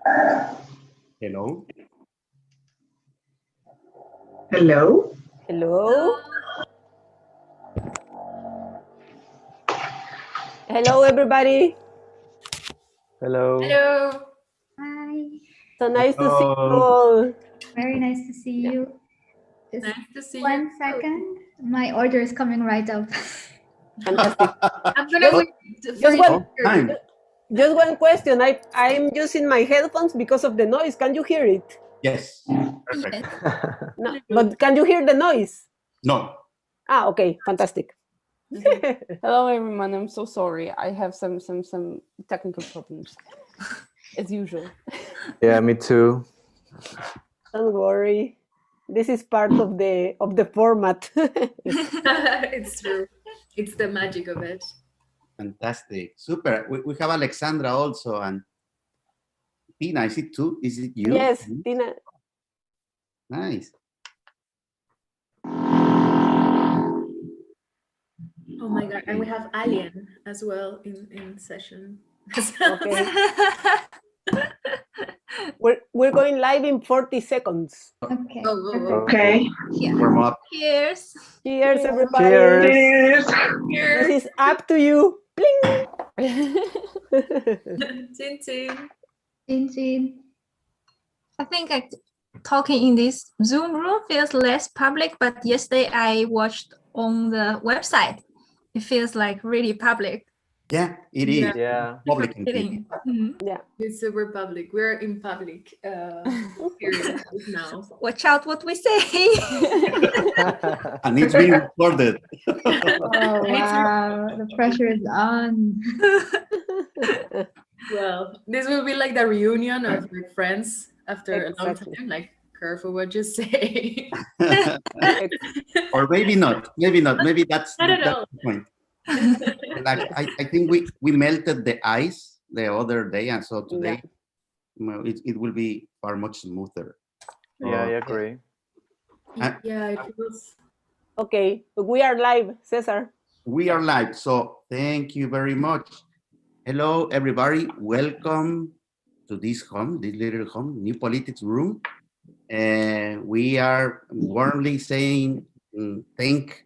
Hello. Hello. Hello. Hello, everybody. Hello. Hello. Hi. So nice to see you Hello. all. Very nice to see you. Just Nice to see one you. second. My order is coming right up. Fantastic. I'm gonna wait for Just you. one, Time. just one question. I'm using my headphones because of the noise. Can you hear it? Yes. Perfect. No, but can you hear the noise? No. Ah, okay, fantastic. Hello everyone, I'm so sorry. I have some technical problems as usual. Yeah, me too. Don't worry. This is part of the format. It's true. It's the magic of it. Fantastic. Super. We have Alexandra also and Tina. Is it too? Is it you? Yes, Tina. Nice. Oh my god! And we have Alien as well in session. Okay. We're going live in 40 seconds. Okay. Okay. Yeah. Warm up. Cheers. Cheers, everybody. Cheers. This is up to you. Bling. Chin chin. Chin. I think talking in this Zoom room feels less public, but yesterday I watched on the website. It feels like really public. Yeah, it is. Yeah. Public indeed. Yeah. It's super public. We're in public period now. Watch out what we say. And it's being recorded. Oh, wow. The pressure is on. Well, this will be like the reunion of like friends after a long Exactly. time. Like, careful what you say. Or maybe not. Maybe not. Maybe that's I don't that's know. the point. Like I think we melted the ice the other day, and so today it will be far much smoother. Yeah, I agree. Yeah, it was. Okay, we are live, Cesar. We are live, so thank you very much. Hello, everybody. Welcome to this home, this little home, New Politics Room. We are warmly saying thank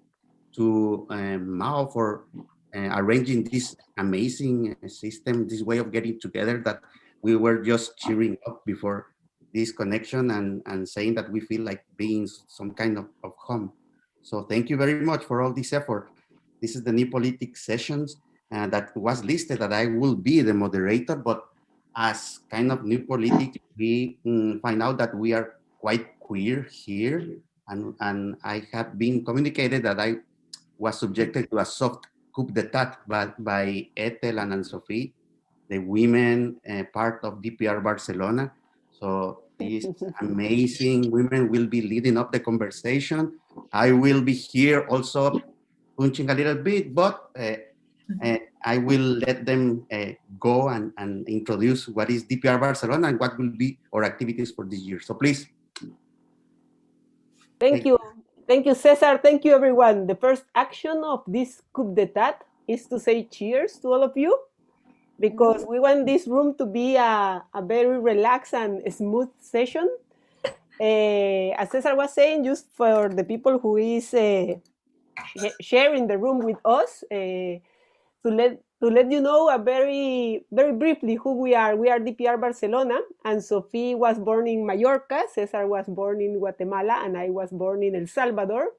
to Mao for arranging this amazing system, this way of getting together that we were just cheering up before this connection and saying that we feel like being some kind of home. So thank you very much for all this effort. This is the New Politics sessions that was listed that I will be the moderator, but as kind of New Politics, we find out that we are quite queer here. And I have been communicated that I was subjected to a soft coup d'etat by Ethel and Anne-Sophie, the women part of dpr-barcelona. So these amazing women will be leading up the conversation. I will be here also punching a little bit, but I will let them go and introduce what is dpr-barcelona and what will be our activities for this year. So please. Thank you. Thank you, Cesar. Thank you, everyone. The first action of this coup d'etat is to say cheers to all of you, because we want this room to be a very relaxed and smooth session. As Cesar was saying, just for the people who is sharing the room with us, to let you know very briefly who we are. We are dpr-barcelona, and Sophie was born in Mallorca, Cesar was born in Guatemala, and I was born in El Salvador.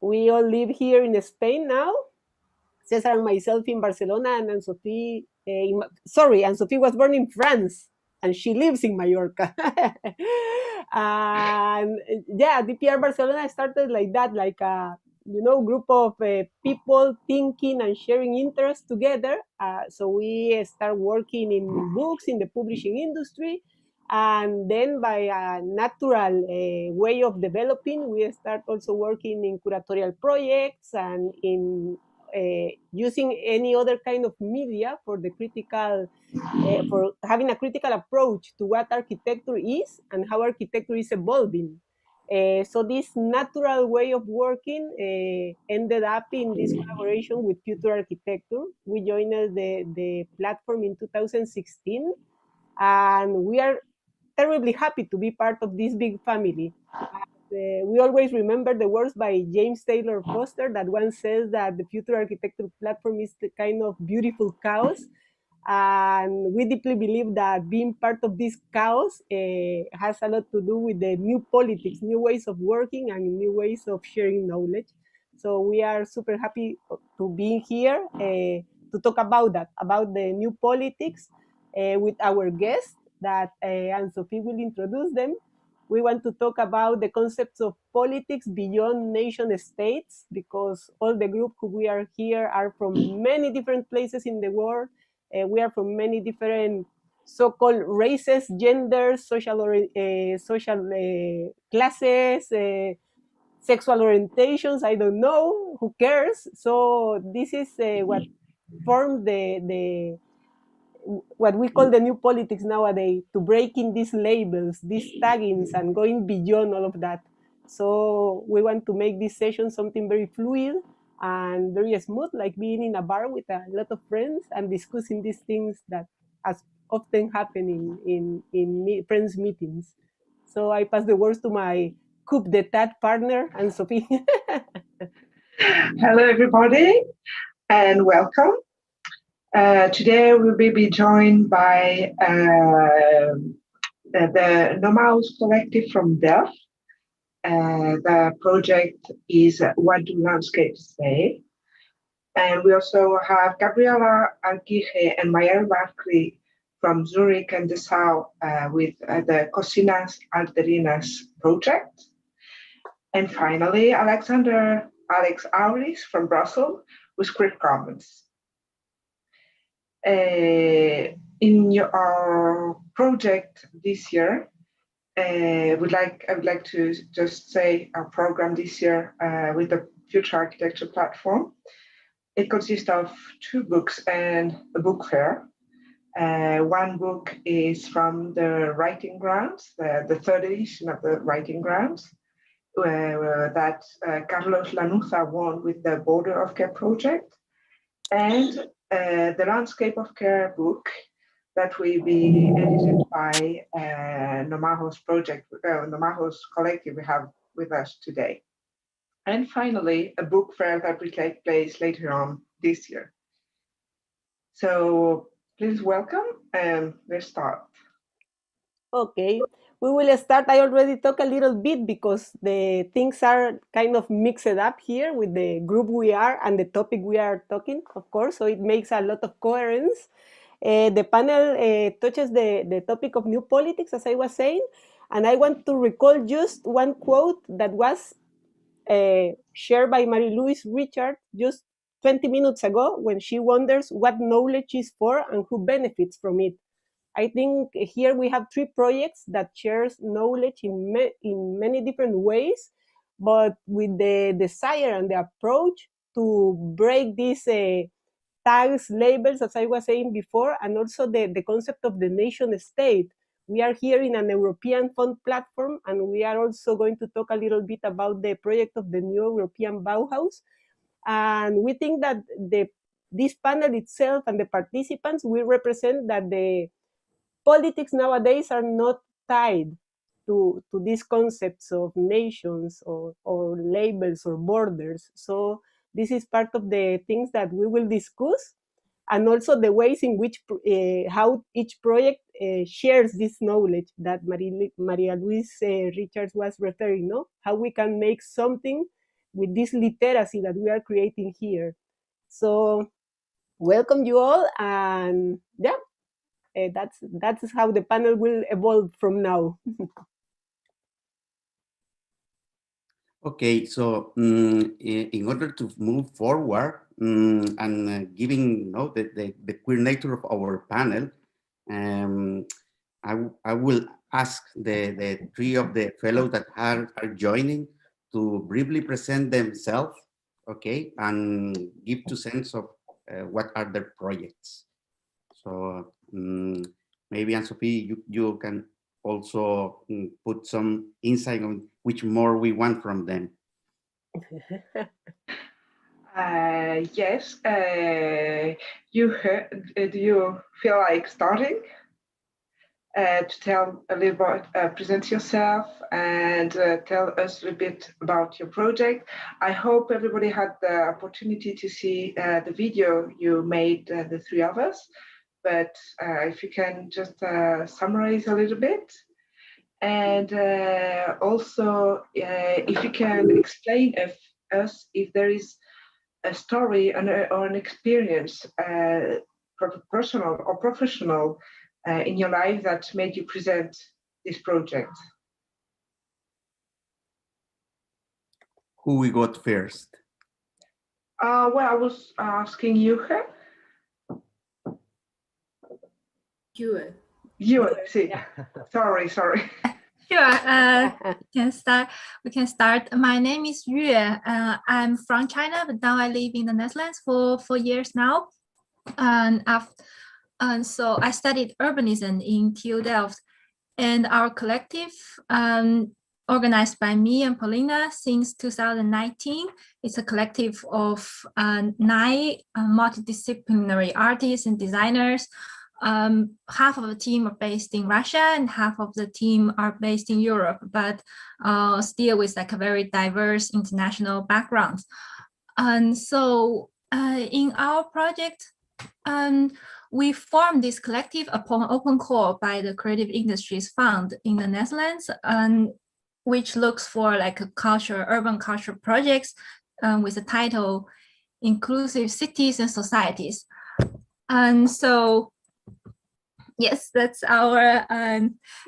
We all live here in Spain now. Cesar and myself in Barcelona, and Sophie, Sophie was born in France, and she lives in Mallorca. And yeah, dpr-barcelona started like that, like a group of people thinking and sharing interests together. So we start working in books in the publishing industry, and then by a natural way of developing, we start also working in curatorial projects and in using any other kind of media for the critical, for having a critical approach to what architecture is and how architecture is evolving. So this natural way of working ended up in this collaboration with Future Architecture. We joined the platform in 2016, and we are terribly happy to be part of this big family. We always remember the words by James Taylor Foster that once says that the future architecture platform is the kind of beautiful chaos. And we deeply believe that being part of this chaos has a lot to do with the new politics, new ways of working, and new ways of sharing knowledge. So we are super happy to be here to talk about that, about the new politics with our guests that Anne-Sophie will introduce them. We want to talk about the concepts of politics beyond nation states, because all the group who we are here are from many different places in the world. We are from many different so-called races, genders, social classes, sexual orientations. I don't know. Who cares? So this is what formed what we call the new politics nowadays, to breaking these labels, these taggings, and going beyond all of that. So we want to make this session something very fluid and very smooth, like being in a bar with a lot of friends and discussing these things that as often happen in friends meetings. So I pass the words to my coup d'etat partner, Anne-Sophie. Hello, everybody, and welcome. Today we will be joined by the Nomaos collective from Delft. The project is What Do Landscapes Say? And we also have Gabriela Aquije and Bakry from Zürich and Dessau with the Cocinas Alterinas project. And finally, Alex Auris from Brussels with Script Commons. In our project this year, I would like to just say our program this year with the Future Architecture Platform. It consists of 2 books and a book fair. One book is from the Writing Grounds, the 3rd edition of the Writing Grounds, that Carlos Lanuza won with the Border of Care project, and the Landscape of Care book that will be edited by Nomaos project, Nomaos collective we have with us today. And finally, a book fair that will take place later on this year. So please welcome, and let's start. Okay, we will start. I already talked a little bit because the things are kind of mixed up here with the group we are and the topic we are talking, of course, so it makes a lot of coherence. The panel touches the topic of new politics, as I was saying, and I want to recall just one quote that was shared by Marie-Louise Richard just 20 minutes ago, when she wonders what knowledge is for and who benefits from it. I think here we have 3 projects that shares knowledge in many different ways, but with the desire and the approach to break these tags, labels, as I was saying before, and also the concept of the nation state. We are here in an European fund platform, and we are also going to talk a little bit about the project of the new European Bauhaus. And we think that this panel itself and the participants will represent that the politics nowadays are not tied to these concepts of nations or labels or borders. So this is part of the things that we will discuss, and also the ways in which how each project shares this knowledge that Maria-Louise Richards was referring, no? How we can make something with this literacy that we are creating here. So welcome you all, and yeah, that's how the panel will evolve from now. Okay, so in order to move forward and giving the queer nature of our panel, I will ask the 3 of the fellows that are joining to briefly present themselves, okay, and give 2 cents of what are their projects. So maybe, Anne-Sophie, you can also put some insight on which more we want from them. Yes, do you feel like starting? to tell a little bit, present yourself and tell us a little bit about your project. I hope everybody had the opportunity to see the video you made, the three of us, but if you can just summarize a little bit. And also, if you can explain if there is a story or an experience, personal or professional, in your life that made you present this project. Who we got first? Well, I was asking you. You, see. Sorry. Sure, we can start. My name is Yue. I'm from China, but now I live in the Netherlands for 4 years now. And so I studied urbanism in TU Delft, and our collective, organized by me and Paulina since 2019. It's a collective of 9 multidisciplinary artists and designers. Half of the team are based in Russia and half of the team are based in Europe, but still with like a very diverse international background. And so in our project, we formed this collective upon open call by the Creative Industries Fund in the Netherlands, which looks for like a urban culture projects with the title Inclusive Cities and Societies. And so, yes, that's our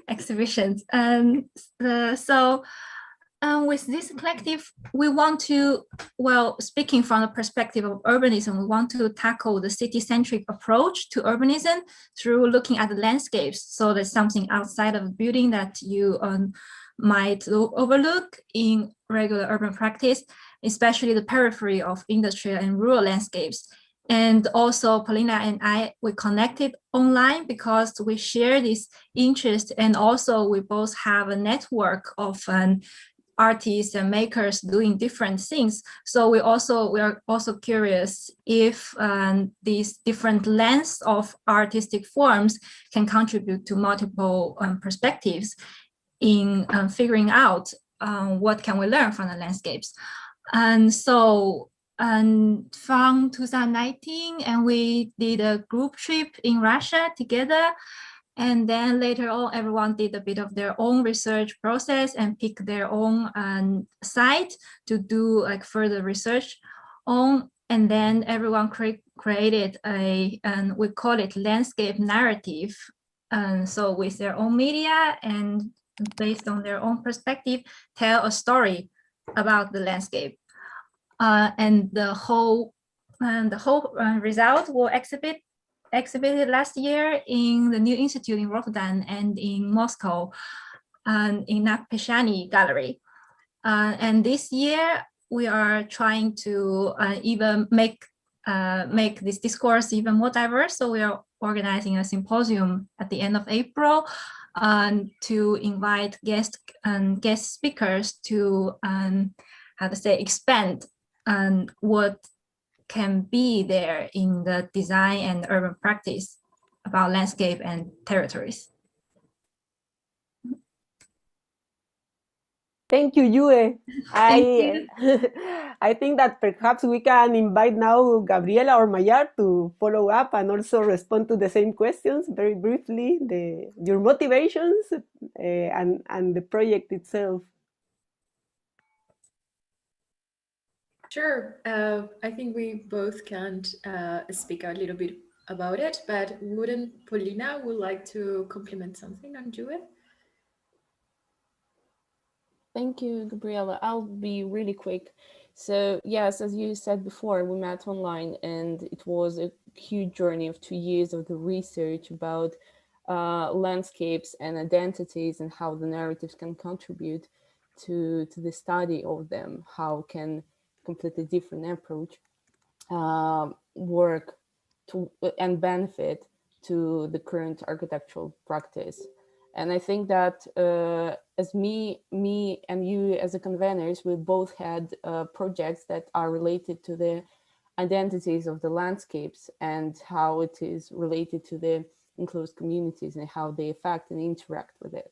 exhibition. And with this collective, we want to, well, speaking from the perspective of urbanism, we want to tackle the city-centric approach to urbanism through looking at the landscapes. So there's something outside of the building that you might overlook in regular urban practice, especially the periphery of industrial and rural landscapes. And also Paulina and I, we connected online because we share this interest, and also we both have a network of artists and makers doing different things. So we are also curious if these different lengths of artistic forms can contribute to multiple perspectives in figuring out what can we learn from the landscapes. And so from 2019, and we did a group trip in Russia together. And then later on, everyone did a bit of their own research process and picked their own site to do like further research on. And then everyone created and we call it landscape narrative. So with their own media and based on their own perspective, tell a story about the landscape. And the whole result will exhibited last year in the New Institute in Rotterdam and in Moscow, and in Napeshani Gallery. And this year we are trying to even make this discourse even more diverse. So we are organizing a symposium at the end of April to invite guest speakers to expand what can be there in the design and urban practice about landscape and territories. Thank you, Yue. Thank you. I think that perhaps we can invite now Gabriela or Mayar to follow up and also respond to the same questions very briefly, your motivations and the project itself. Sure. I think we both can speak a little bit about it, but wouldn't Paulina would like to compliment something on Yue? Thank you, Gabriela. I'll be really quick. So yes, as you said before, we met online, and it was a huge journey of 2 years of the research about landscapes and identities and how the narratives can contribute to the study of them, how can completely different approach work to and benefit to the current architectural practice. And I think that as me and you as a conveners, we both had projects that are related to the identities of the landscapes and how it is related to the enclosed communities and how they affect and interact with it.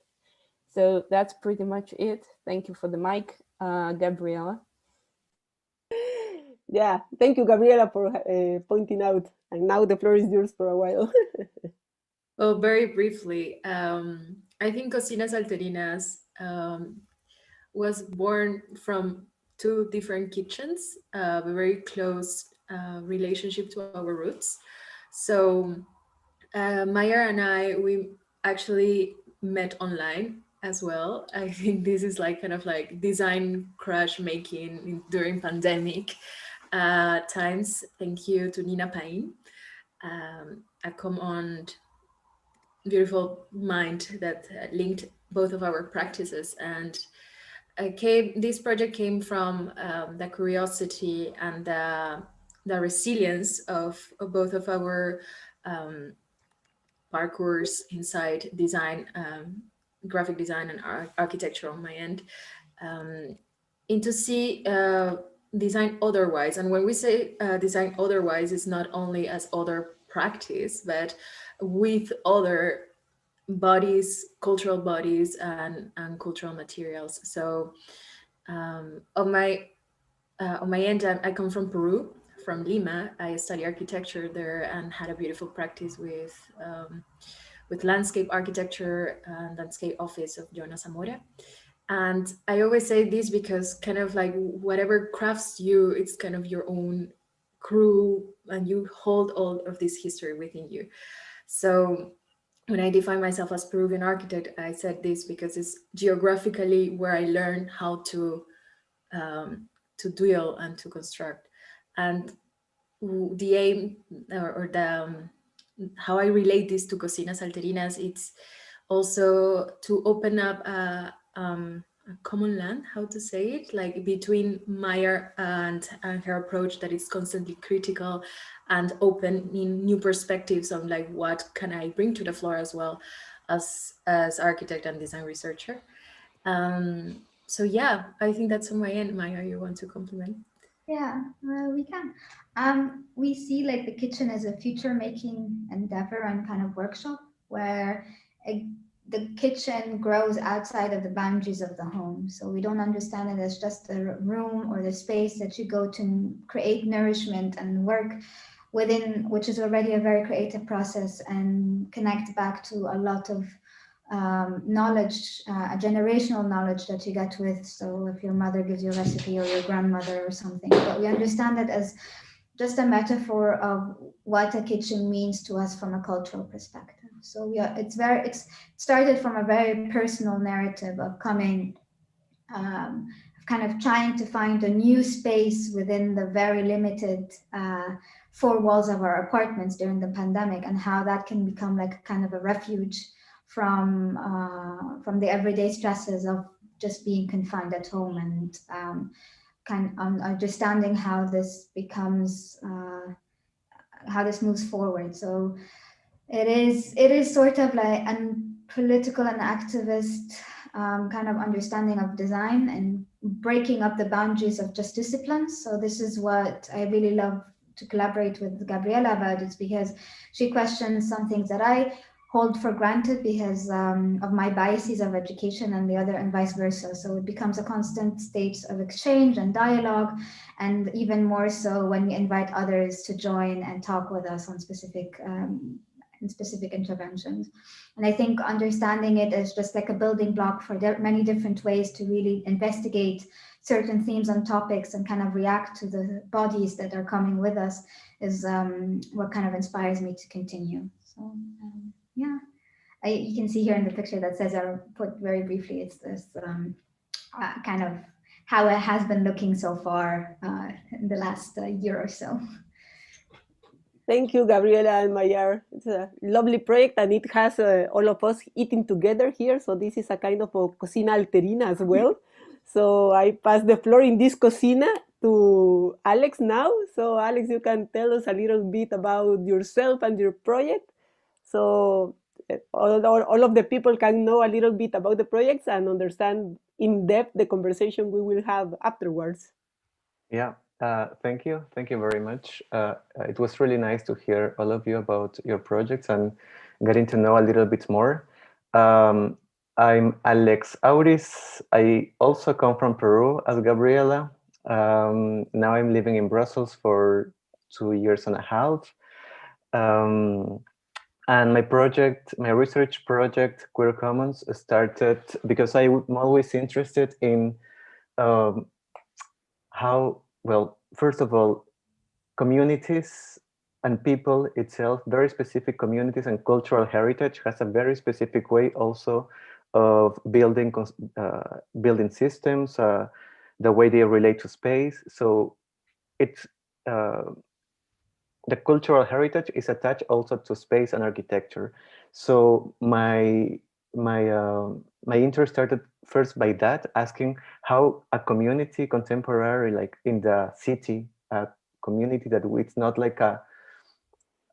So that's pretty much it. Thank you for the mic, Gabriela. Yeah, thank you, Gabriela, for pointing out. And now the floor is yours for a while. Well, very briefly, I think Cocinas Alterinas was born from two different kitchens, a very close relationship to our roots. So Maya and we actually met online as well. I think this is like kind of like design crush making during pandemic times. Thank you to Nina Pain, a common beautiful mind that linked both of our practices. And this project came from the curiosity and the resilience of both of our parcours inside design, graphic design and architecture on my end, into see design otherwise. And when we say design otherwise, it's not only as other practice, but with other bodies, cultural bodies, and cultural materials. So on my end, I come from Peru, from Lima. I studied architecture there and had a beautiful practice with landscape architecture and landscape office of Jonas Zamora. And I always say this because kind of like whatever crafts you, it's kind of your own crew, and you hold all of this history within you. So when I define myself as Peruvian architect, I said this because it's geographically where I learned how to dwell and to construct. And the aim or the how I relate this to Cocinas Alterinas, it's also to open up a common land, how to say it, like between Maya and her approach that is constantly critical and open in new perspectives on like what can I bring to the floor as well as architect and design researcher. So yeah, I think that's on my end. Maya, you want to compliment? Yeah, we can. We see like the kitchen as a future making endeavor and kind of workshop where the kitchen grows outside of the boundaries of the home. So we don't understand it as just the room or the space that you go to create nourishment and work within, which is already a very creative process, and connect back to a lot of knowledge, a generational knowledge that you get with. So if your mother gives you a recipe or your grandmother or something, but we understand it as just a metaphor of what a kitchen means to us from a cultural perspective. So it's started from a very personal narrative of coming, kind of trying to find a new space within the very limited four walls of our apartments during the pandemic, and how that can become like kind of a refuge from the everyday stresses of just being confined at home, and kind of understanding how this becomes, how this moves forward. So it is sort of like a political and activist kind of understanding of design and breaking up the boundaries of just disciplines. So this is what I really love to collaborate with Gabriela about. It's because she questions some things that I hold for granted because of my biases of education, and the other, and vice versa. So it becomes a constant state of exchange and dialogue, and even more so when we invite others to join and talk with us on specific interventions. And I think understanding it as just like a building block for many different ways to really investigate certain themes and topics and kind of react to the bodies that are coming with us is what kind of inspires me to continue. So yeah, you can see here in the picture that Cesar put very briefly, it's this kind of how it has been looking so far in the last year or so. Thank you, Gabriela and Mayar. It's a lovely project, and it has all of us eating together here. So this is a kind of a cocina alterina as well. So I pass the floor in this cocina to Alex now. So Alex, you can tell us a little bit about yourself and your project. So all of the people can know a little bit about the projects and understand in depth the conversation we will have afterwards. Yeah, Thank you. Thank you very much. It was really nice to hear all of you about your projects and getting to know a little bit more. I'm Alex Auris. I also come from Peru as Gabriela. Now I'm living in Brussels for 2 years and a half. And my project, my research project, Queer Commons, started because I'm always interested in how, well, first of all, communities and people itself, very specific communities and cultural heritage has a very specific way also of building building systems, the way they relate to space. So it's the cultural heritage is attached also to space and architecture. So my interest started first by that, asking how a community contemporary, like in the city, a community that it's not like a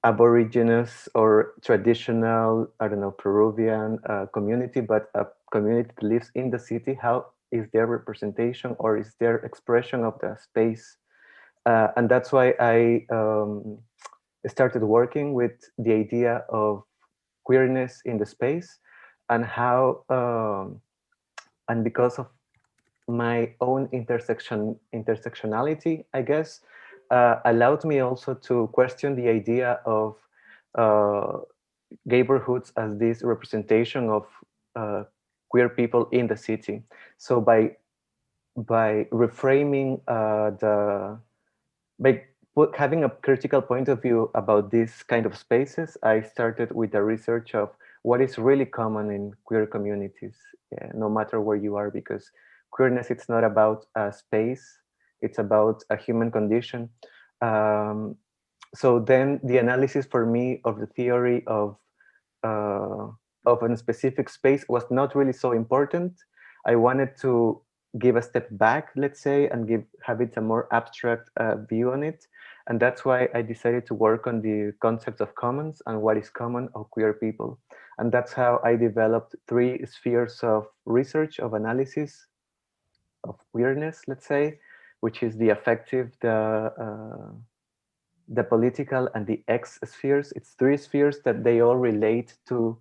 Aborigines or traditional, I don't know, Peruvian community, but a community that lives in the city. How is their representation or is their expression of the space? And that's why I started working with the idea of queerness in the space and how, and because of my own intersectionality, I guess, allowed me also to question the idea of neighborhoods as this representation of queer people in the city. So by reframing by having a critical point of view about these kind of spaces, I started with the research of what is really common in queer communities, no matter where you are, because queerness, it's not about a space, it's about a human condition. So then the analysis for me of the theory of a specific space was not really so important. I wanted to give a step back, let's say, and have it a more abstract view on it. And that's why I decided to work on the concept of commons and what is common of queer people. And that's how I developed 3 spheres of research, of analysis of queerness, let's say, which is the affective, the political, and the X spheres. It's 3 spheres that they all relate to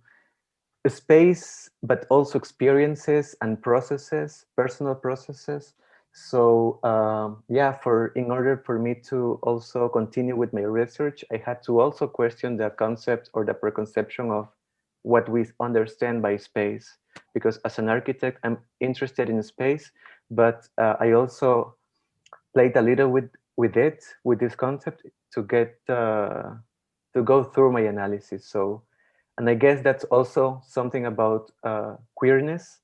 space, but also experiences and processes, personal processes. So yeah, in order for me to also continue with my research, I had to also question the concept or the preconception of what we understand by space. Because as an architect, I'm interested in space, but I also played a little with this concept to get to go through my analysis. So, and I guess that's also something about queerness.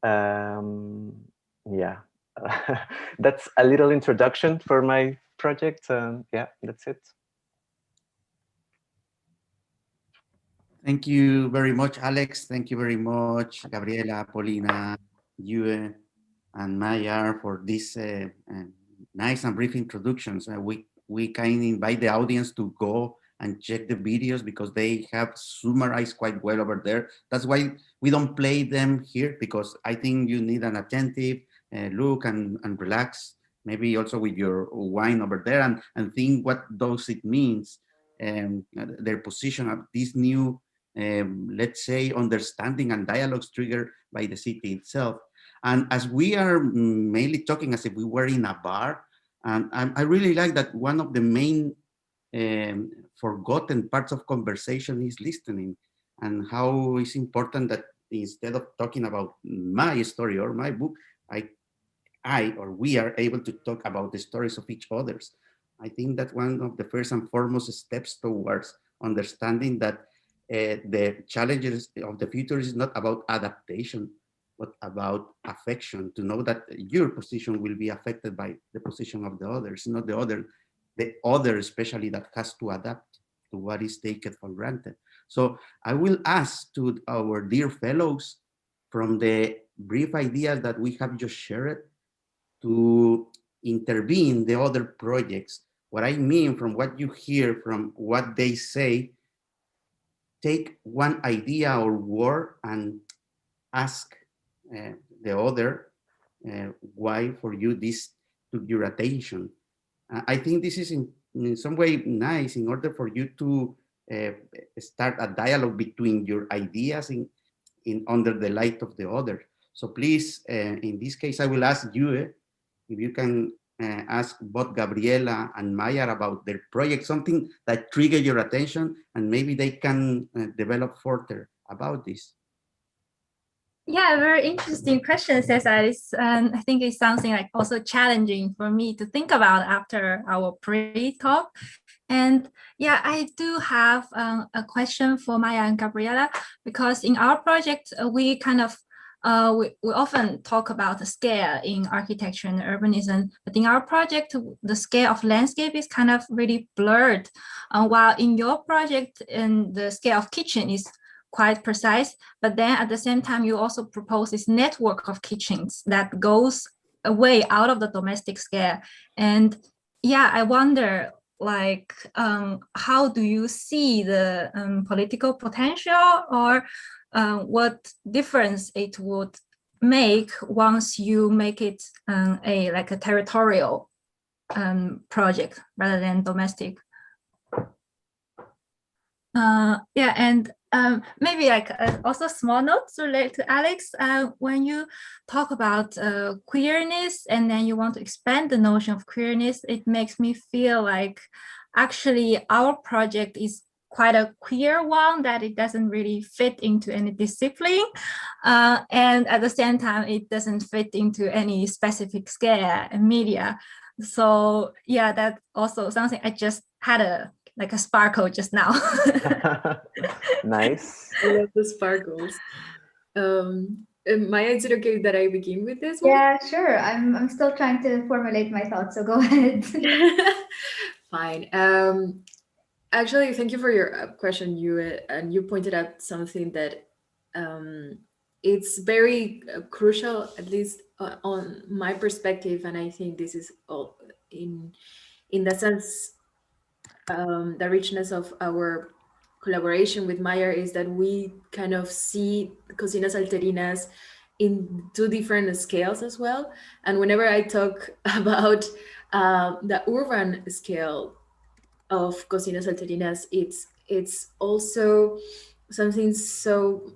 Yeah, that's a little introduction for my project. Yeah, that's it. Thank you very much, Alex. Thank you very much, Gabriela, Paulina, you, and Maya for this nice and brief introductions. We kind of invite the audience to go and check the videos because they have summarized quite well over there. That's why we don't play them here, because I think you need an attentive look and relax, maybe also with your wine over there, and think what does it means, their position of this new, let's say, understanding and dialogues triggered by the city itself. And as we are mainly talking as if we were in a bar, and I really like that one of the main forgotten parts of conversation is listening, and how it's important that instead of talking about my story or my book, I or we are able to talk about the stories of each other's. I think that one of the first and foremost steps towards understanding that the challenges of the future is not about adaptation, but about affection, to know that your position will be affected by the position of the others, not the other especially that has to adapt to what is taken for granted. So I will ask to our dear fellows, from the brief ideas that we have just shared, to intervene the other projects. What I mean, from what you hear, from what they say, take one idea or word and ask the other why for you this took your attention. I think this is in some way nice in order for you to start a dialogue between your ideas in under the light of the other. So please, in this case, I will ask you if you can ask both Gabriela and Maya about their project, something that triggered your attention, and maybe they can develop further about this. Yeah, very interesting question, Cesar. I think it's something like also challenging for me to think about after our pre-talk. And yeah, I do have a question for Maya and Gabriela, because in our project, we kind of we often talk about the scale in architecture and urbanism, but in our project, the scale of landscape is kind of really blurred. While in your project, the scale of kitchen is quite precise, but then at the same time, you also propose this network of kitchens that goes away out of the domestic scale. And yeah, I wonder, like, how do you see the political potential, or what difference it would make once you make it a territorial project rather than domestic? Yeah, and maybe also small notes related to Alex. When you talk about queerness and then you want to expand the notion of queerness, it makes me feel like actually our project is quite a queer one, that it doesn't really fit into any discipline. And at the same time, it doesn't fit into any specific scale and media. So yeah, that's also something I just had a sparkle just now. Nice. I love the sparkles. Maya, is it okay that I begin with this one? Yeah, sure. I'm still trying to formulate my thoughts, so go ahead. Fine. Actually, thank you for your question, and you pointed out something that it's very crucial, at least on my perspective, and I think this is all in the sense, the richness of our collaboration with Maya is that we kind of see Cocinas Alterinas in two different scales as well. And whenever I talk about the urban scale of Cocinas Alterinas, it's also something so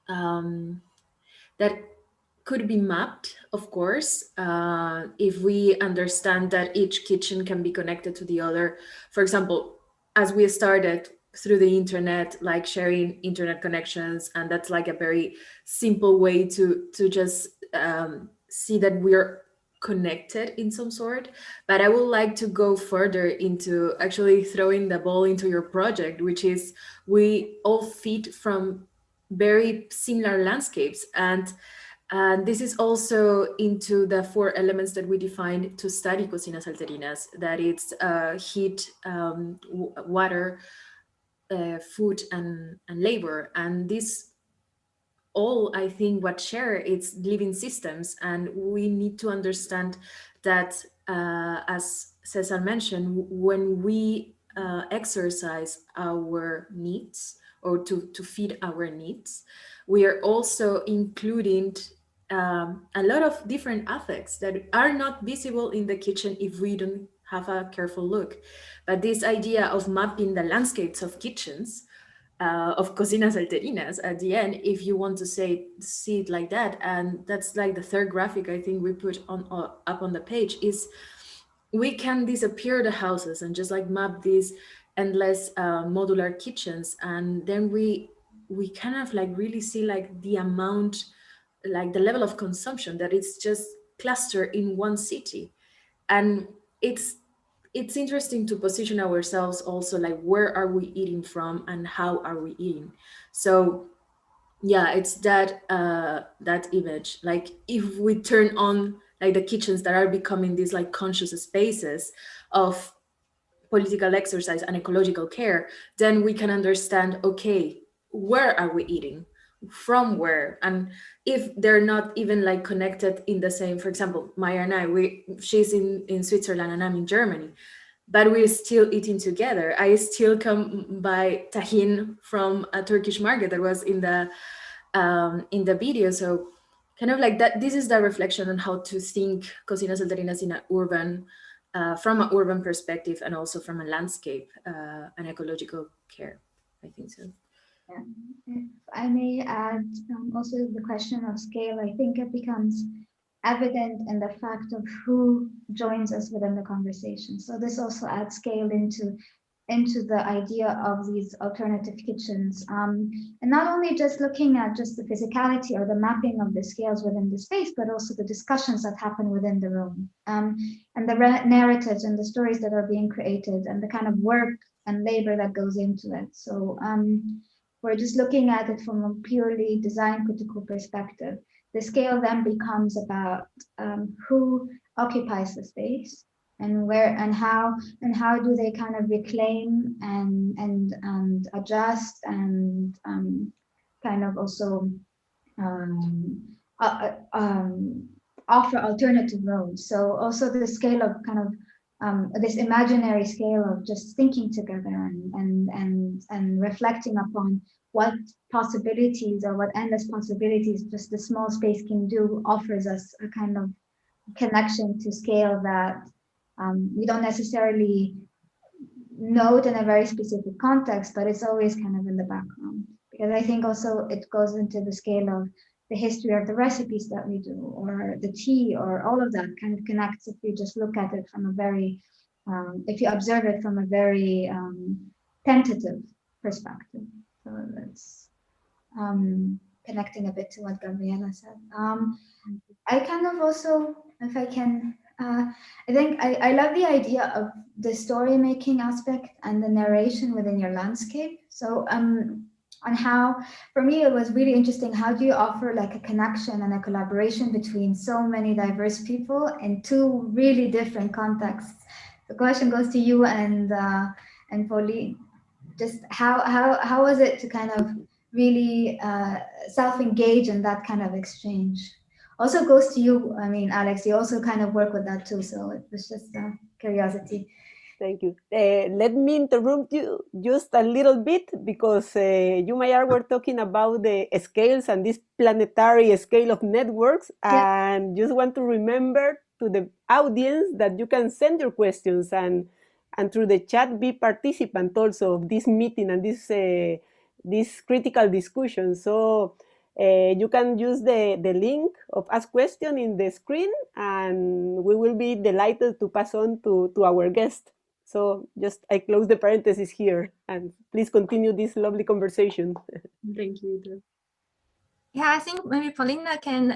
that could be mapped, of course, if we understand that each kitchen can be connected to the other. For example, as we started through the internet, like sharing internet connections, and that's like a very simple way to just see that we're connected in some sort. But I would like to go further into actually throwing the ball into your project, which is we all feed from very similar landscapes, and this is also into the 4 elements that we defined to study Cocinas Alterinas, that it's heat, water, food, and labor. And this all, I think, what share it's living systems. And we need to understand that, as Cesar mentioned, when we exercise our needs, or to feed our needs, we are also including a lot of different affects that are not visible in the kitchen if we don't have a careful look. But this idea of mapping the landscapes of kitchens, of Cocinas Alterinas, at the end, if you want to see it like that, and that's like the 3rd graphic I think we put up on the page, is we can disappear the houses and just like map these endless modular kitchens, and then we kind of like really see like the amount, like the level of consumption that it's just clustered in one city. And it's interesting to position ourselves also, like, where are we eating from and how are we eating? So yeah, it's that that image, like if we turn on like the kitchens that are becoming these like conscious spaces of political exercise and ecological care, then we can understand, okay, where are we eating, from where? And if they're not even like connected in the same, for example, Maya and I, she's in Switzerland and I'm in Germany, but we're still eating together. I still come by tahin from a Turkish market that was in the video. So kind of like that. This is the reflection on how to think Cocinas Alterinas in an urban, from an urban perspective, and also from a landscape and ecological care. I think so. Yeah. If I may add also the question of scale, I think it becomes evident in the fact of who joins us within the conversation. So this also adds scale into the idea of these alternative kitchens. And not only just looking at just the physicality or the mapping of the scales within the space, but also the discussions that happen within the room, and the narratives and the stories that are being created, and the kind of work and labor that goes into it. So we're just looking at it from a purely design critical perspective. The scale then becomes about who occupies the space, and where and how do they kind of reclaim and adjust and kind of also offer alternative roles. So also the scale of kind of this imaginary scale of just thinking together and reflecting upon what possibilities or what endless possibilities just the small space can do offers us a kind of connection to scale that we don't necessarily note in a very specific context, but it's always kind of in the background. Because I think also it goes into the scale of the history of the recipes that we do, or the tea, or all of that kind of connects if you just look at it from a very, if you observe it from a very tentative perspective. So that's connecting a bit to what Gabriela said. I kind of also, if I can, I think I love the idea of the story making aspect and the narration within your landscape. So on how, for me, it was really interesting. How do you offer like a connection and a collaboration between so many diverse people in two really different contexts? The question goes to you and Pauline. Just how was it to kind of really self-engage in that kind of exchange? Also goes to you, I mean, Alex, you also kind of work with that too. So it was just a curiosity. Thank you. Let me interrupt you just a little bit, because you, Mayar, were talking about the scales and this planetary scale of networks. Yeah. And just want to remember to the audience that you can send your questions and through the chat be participant also of this meeting and this critical discussion. So you can use the link of Ask Question in the screen, and we will be delighted to pass on to our guest. So just I close the parenthesis here, and please continue this lovely conversation. Thank you. Yeah, I think maybe Paulina can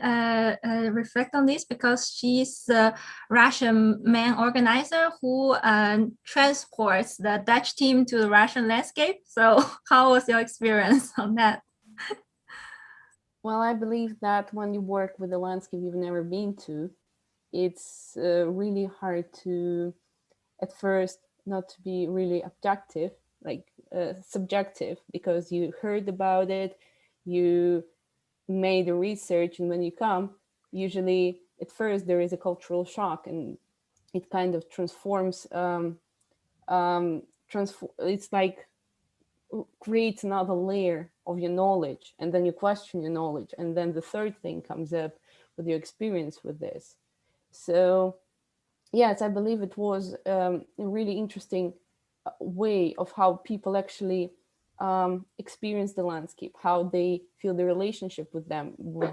reflect on this, because she's the Russian main organizer who transports the Dutch team to the Russian landscape. So how was your experience on that? Well, I believe that when you work with a landscape you've never been to, it's really hard to, at first, not to be really objective, like subjective, because you heard about it, you made the research, and when you come, usually at first there is a cultural shock, and it kind of transforms, it's like creates another layer of your knowledge, and then you question your knowledge, and then the third thing comes up with your experience with this. So yes, I believe it was a really interesting way of how people actually experience the landscape, how they feel the relationship with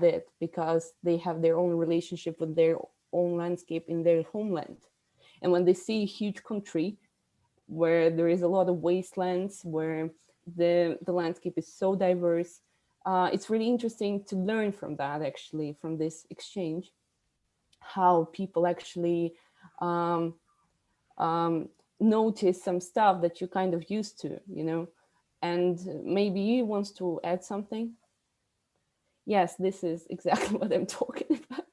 it, because they have their own relationship with their own landscape in their homeland. And when they see a huge country where there is a lot of wastelands, where the landscape is so diverse, it's really interesting to learn from that, actually, from this exchange, how people actually notice some stuff that you're kind of used to, you know. And maybe you wants to add something. Yes, this is exactly what I'm talking about.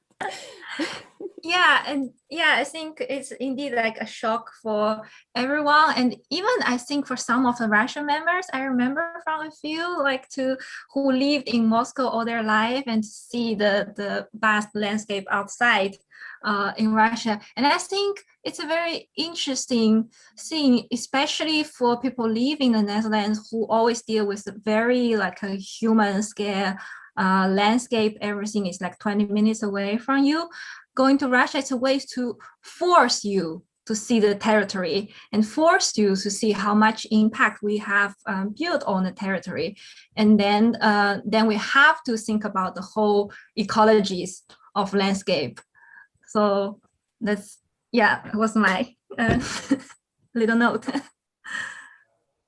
Yeah, and yeah, I think it's indeed like a shock for everyone, and even I think for some of the Russian members, I remember from a few who lived in Moscow all their life and see the vast landscape outside in Russia. And I think it's a very interesting thing, especially for people living in the Netherlands who always deal with very like a human scale landscape, everything is like 20 minutes away from you. Going to Russia is a way to force you to see the territory and force you to see how much impact we have built on the territory. And then we have to think about the whole ecologies of landscape. So that's, yeah, that was my little note.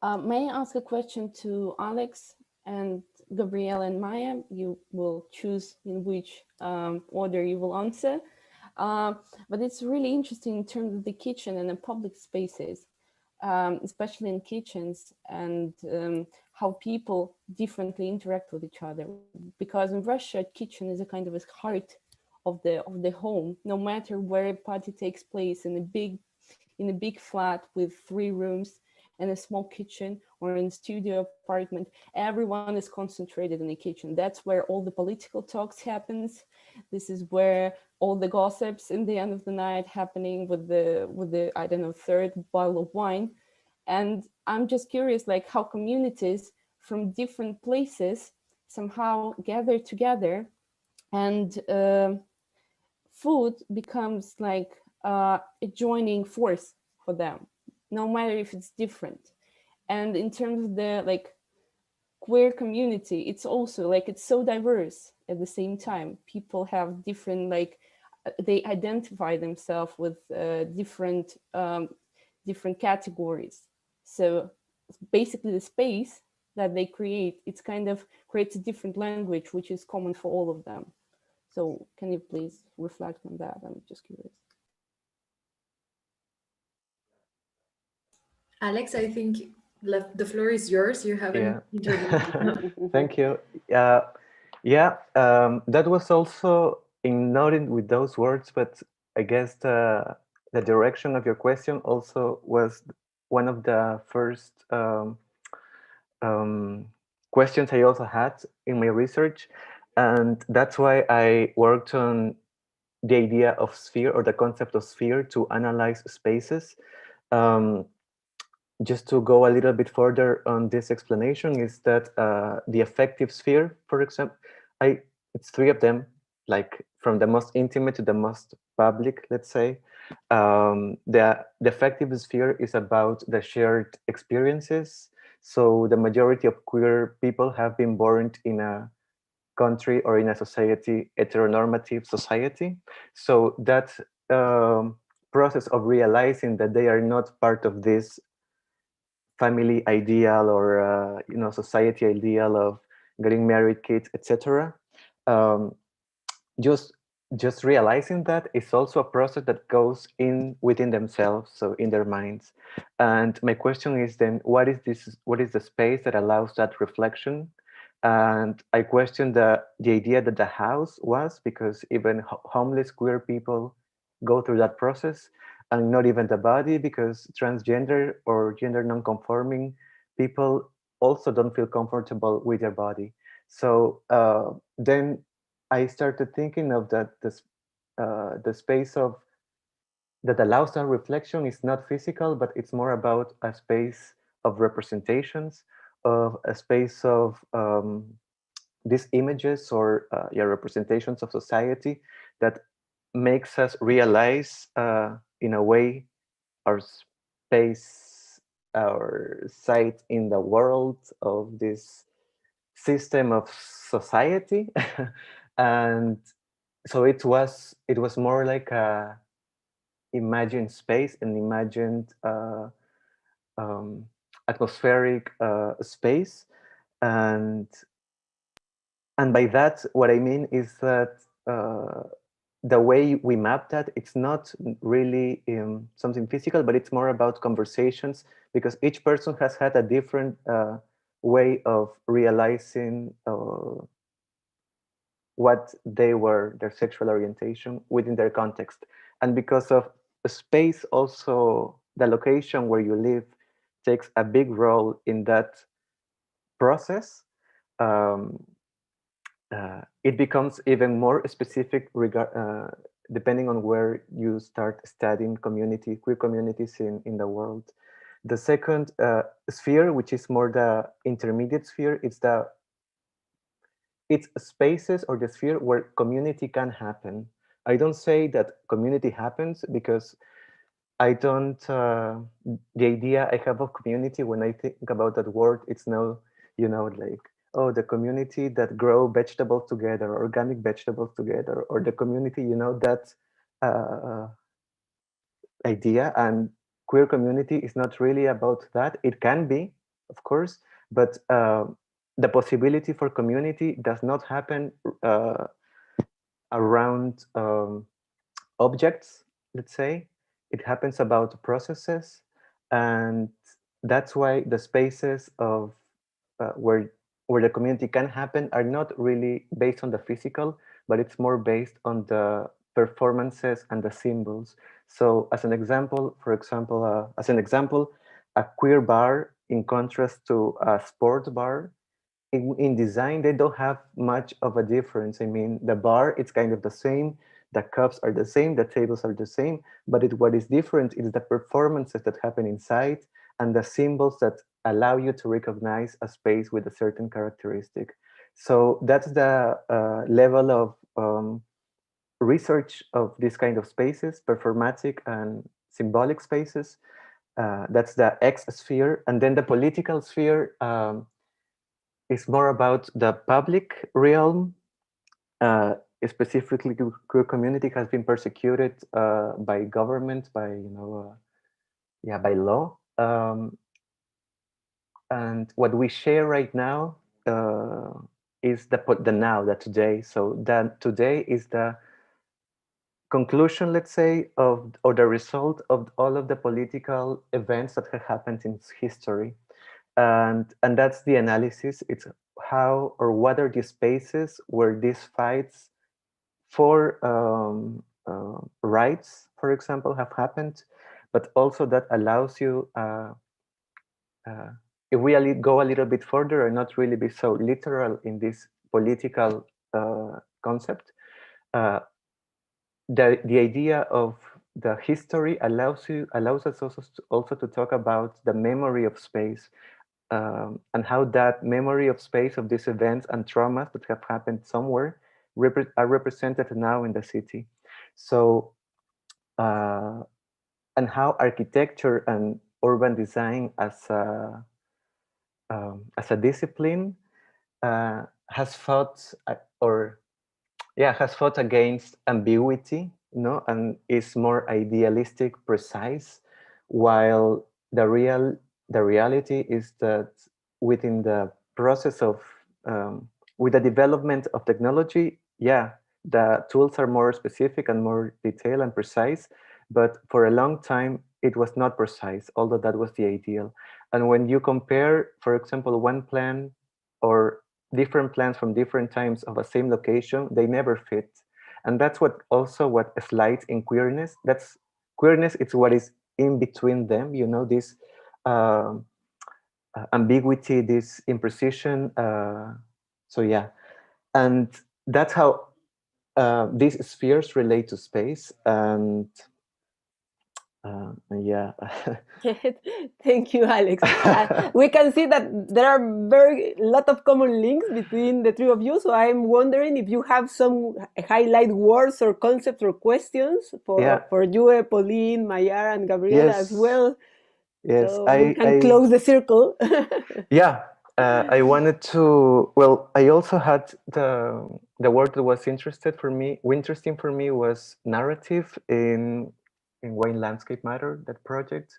May I ask a question to Alex and Gabrielle and Maya? You will choose in which order you will answer. But it's really interesting in terms of the kitchen and the public spaces, especially in kitchens, and how people differently interact with each other. Because in Russia, kitchen is a kind of a heart of the home, no matter where a party takes place, in a big flat with 3 rooms and a small kitchen, or in a studio apartment, everyone is concentrated in the kitchen. That's where all the political talks happens. This is where all the gossips in the end of the night happening with the I don't know, 3rd bottle of wine. And I'm just curious, like, how communities from different places somehow gather together, and food becomes like a joining force for them, no matter if it's different. And in terms of the like queer community, it's also like, it's so diverse at the same time. People have different, like, they identify themselves with different categories. So basically the space that they create, it's kind of creates a different language, which is common for all of them. So can you please reflect on that? I'm just curious. Alex, I think the floor is yours. You haven't introduced. Thank you. That was also noted with those words, but I guess the direction of your question also was one of the first questions I also had in my research. And that's why I worked on the idea of sphere, or the concept of sphere, to analyze spaces. Just to go a little bit further on this explanation, is that the affective sphere, for example, it's 3 of them, like from the most intimate to the most public, let's say. The affective sphere is about the shared experiences. So the majority of queer people have been born in a country or in a society, heteronormative society. So that process of realizing that they are not part of this family ideal, or society ideal of getting married, kids, etc. Just realizing that is also a process that goes within themselves, so in their minds. And my question is then, what is the space that allows that reflection? And I question the idea that the house was, because even homeless queer people go through that process, and not even the body, because transgender or gender non-conforming people also don't feel comfortable with their body. So then I started thinking of that the space that allows that reflection is not physical, but it's more about a space of representations, of a space of these images, or representations of society that makes us realize in a way our space, our site in the world of this system of society. And so it was more like a imagined space, an imagined atmospheric space. And by that, what I mean is that the way we map that, it's not really something physical, but it's more about conversations, because each person has had a different way of realizing what they were, their sexual orientation within their context. And because of space, also the location where you live takes a big role in that process. It becomes even more specific depending on where you start studying queer communities in the world. The second sphere, which is more the intermediate sphere, it's it's spaces or the sphere where community can happen. I don't say that community happens because I don't, the idea I have of community when I think about that word, it's no, like, oh, the community that grow vegetables together, organic vegetables together, or the community, that idea. And queer community is not really about that. It can be, of course, but the possibility for community does not happen around objects, let's say. It happens about processes, and that's why the spaces of where the community can happen are not really based on the physical, but it's more based on the performances and the symbols. So as an example, a queer bar in contrast to a sports bar, in design, they don't have much of a difference. I mean, the bar, it's kind of the same, the cups are the same, the tables are the same, but what is different is the performances that happen inside and the symbols that allow you to recognize a space with a certain characteristic. So that's the level of research of this kind of spaces, performatic and symbolic spaces. That's the X sphere. And then the political sphere, is more about the public realm. Specifically, queer community has been persecuted by government, by by law. And what we share right now is the now, the today. So that today is the conclusion, let's say, or the result of all of the political events that have happened in history. And that's the analysis. It's how or what are the spaces where these fights for rights, for example, have happened, but also that allows you, if we go a little bit further and not really be so literal in this political concept, the idea of the history allows us also to talk about the memory of space. And how that memory of space of these events and traumas that have happened somewhere are represented now in the city. So, and how architecture and urban design as a discipline has fought has fought against ambiguity, and is more idealistic, precise, while the reality is that within the process of with the development of technology, the tools are more specific and more detailed and precise, but for a long time it was not precise, although that was the ideal. And when you compare, for example, one plan or different plans from different times of a same location, they never fit. And that's what slides in queerness. That's queerness, it's what is in between them, this ambiguity, this imprecision. So yeah, and that's how these spheres relate to space. And yeah. Thank you, Alex. We can see that there are very lot of common links between the three of you. So I'm wondering if you have some highlight words or concepts or questions for you, Pauline, Mayara, and Gabriela as well. Yes, so we can close the circle. I wanted to. Well, I also had the word that was interesting for me was narrative in Wayne Landscape Matter, that project,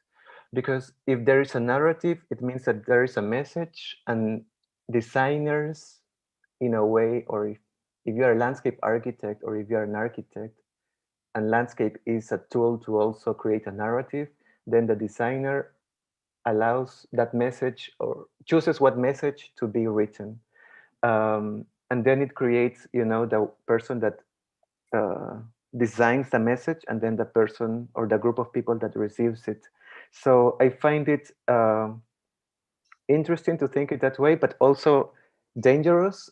because if there is a narrative, it means that there is a message, and designers, in a way, or if you're a landscape architect or if you're an architect, and landscape is a tool to also create a narrative, then the designer allows that message or chooses what message to be written. And then it creates, the person that designs the message, and then the person or the group of people that receives it. So I find it interesting to think it that way, but also dangerous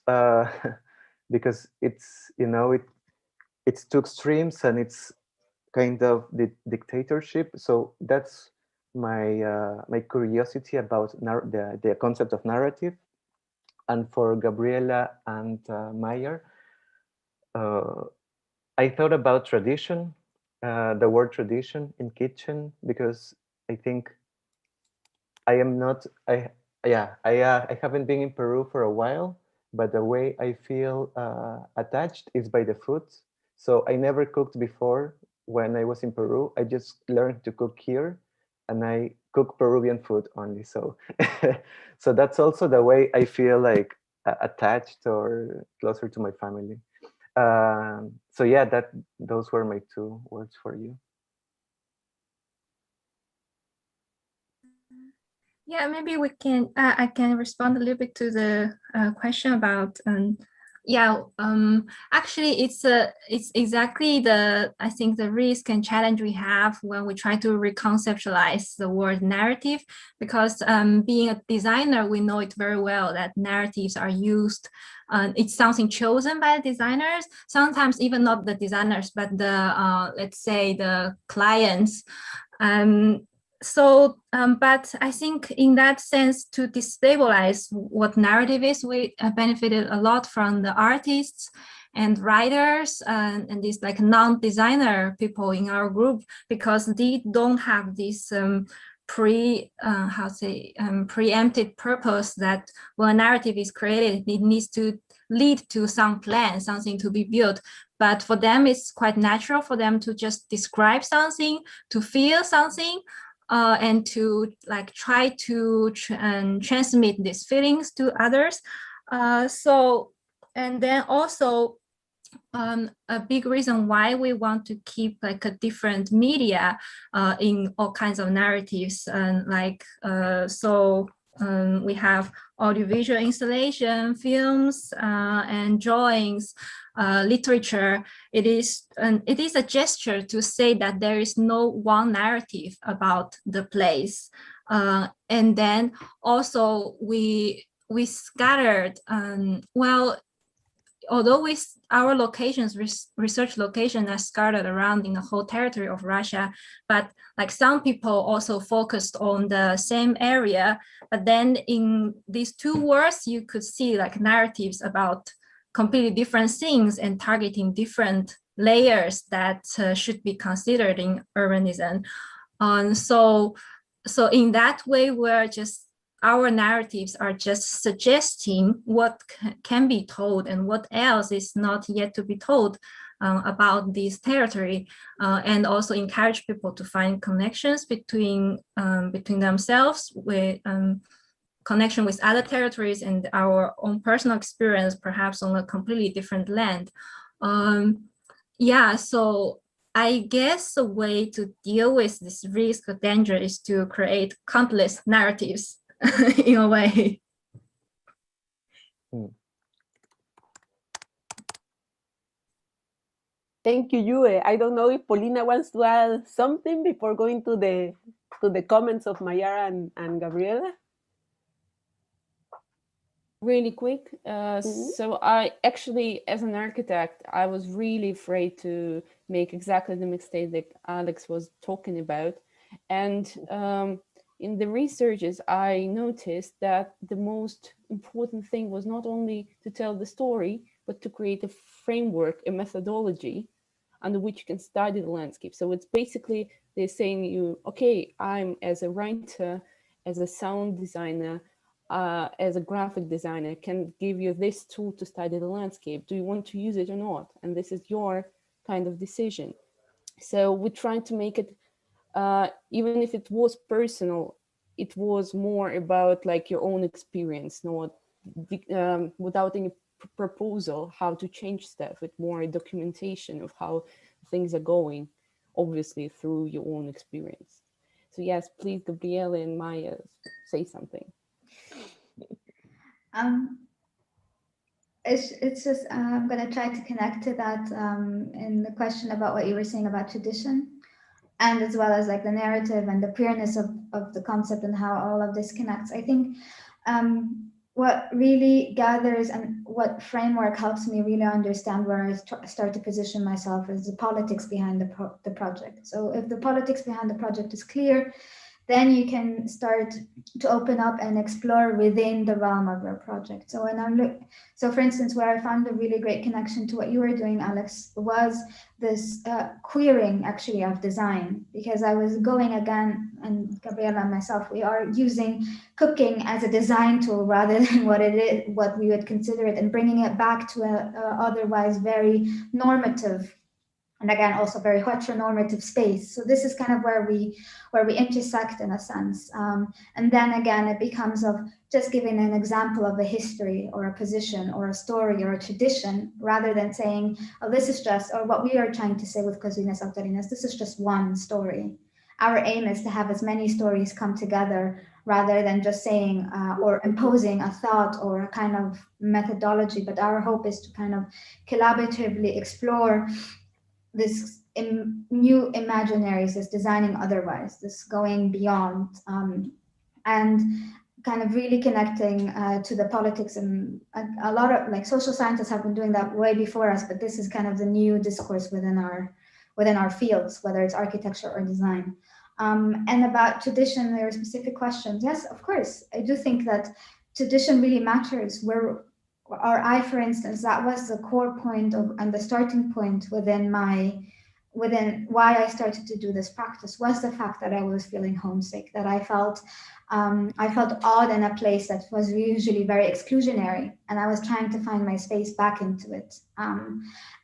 because it's, it's two extremes and it's kind of the dictatorship. So that's my my curiosity about the concept of narrative. And for Gabriela and Meyer, I thought about tradition, the word tradition in kitchen, because I think I am not, I haven't been in Peru for a while, but the way I feel attached is by the food. So I never cooked before when I was in Peru. I just learned to cook here, and I cook Peruvian food only. So, so that's also the way I feel like attached or closer to my family. So yeah, those were my two words for you. Yeah, maybe we can. I can respond a little bit to the question about. Actually, it's exactly I think the risk and challenge we have when we try to reconceptualize the word narrative, because being a designer, we know it very well that narratives are used. It's something chosen by designers. Sometimes even not the designers, but the let's say the clients. But I think in that sense, to destabilize what narrative is, we benefited a lot from the artists and writers and these like non-designer people in our group, because they don't have this preempted purpose that when a narrative is created, it needs to lead to some plan, something to be built. But for them, it's quite natural for them to just describe something, to feel something, and to like try to transmit these feelings to others. And then also a big reason why we want to keep like a different media in all kinds of narratives, and we have audiovisual installation, films, and drawings, literature. It is a gesture to say that there is no one narrative about the place. And then also we scattered, although our locations, research locations are scattered around in the whole territory of Russia, but like some people also focused on the same area. But then in these two words, you could see like narratives about completely different things and targeting different layers that should be considered in urbanism. So in that way, our narratives are just suggesting what can be told and what else is not yet to be told about this territory, and also encourage people to find connections between themselves, with connection with other territories and our own personal experience, perhaps on a completely different land. So I guess a way to deal with this risk or danger is to create countless narratives. In a way. Thank you, Yue. I don't know if Paulina wants to add something before going to the comments of Mayara and Gabriela. Really quick. So I actually, as an architect, I was really afraid to make exactly the mistake that Alex was talking about. And in the researches, I noticed that the most important thing was not only to tell the story, but to create a framework, a methodology under which you can study the landscape. So it's basically, they're saying you, okay, I'm as a writer, as a sound designer, as a graphic designer, can give you this tool to study the landscape. Do you want to use it or not? And this is your kind of decision. So we tried to make it, even if it was personal, it was more about like your own experience, not without any proposal how to change stuff, with more documentation of how things are going, obviously through your own experience. So yes, please, Gabriela and Maya, say something. It's just, I'm going to try to connect to that in the question about what you were saying about tradition, and as well as like the narrative and the pureness of the concept and how all of this connects. I think what really gathers and what framework helps me really understand where I start to position myself is the politics behind the project. So if the politics behind the project is clear, then you can start to open up and explore within the realm of your project. So so for instance, where I found a really great connection to what you were doing, Alex, was this queering actually of design, because I was going again, and Gabriela and myself, we are using cooking as a design tool rather than what we would consider it, and bringing it back to a otherwise very normative, and again also very heteronormative space. So this is kind of where we intersect in a sense, and then again it becomes of just giving an example of a history or a position or a story or a tradition, rather than saying, oh, this is just, or what we are trying to say with Cocinas, Alterinas, this is just one story. Our aim is to have as many stories come together, rather than just saying or imposing a thought or a kind of methodology, but our hope is to kind of collaboratively explore this new imaginaries, this designing otherwise, this going beyond, and kind of really connecting to the politics. And a lot of like social scientists have been doing that way before us, but this is kind of the new discourse within our fields, whether it's architecture or design. And about tradition, there are specific questions. Yes, of course, I do think that tradition really matters. For instance, that was the core point and the starting point within why I started to do this practice, was the fact that I was feeling homesick, that I felt odd in a place that was usually very exclusionary, and I was trying to find my space back into it.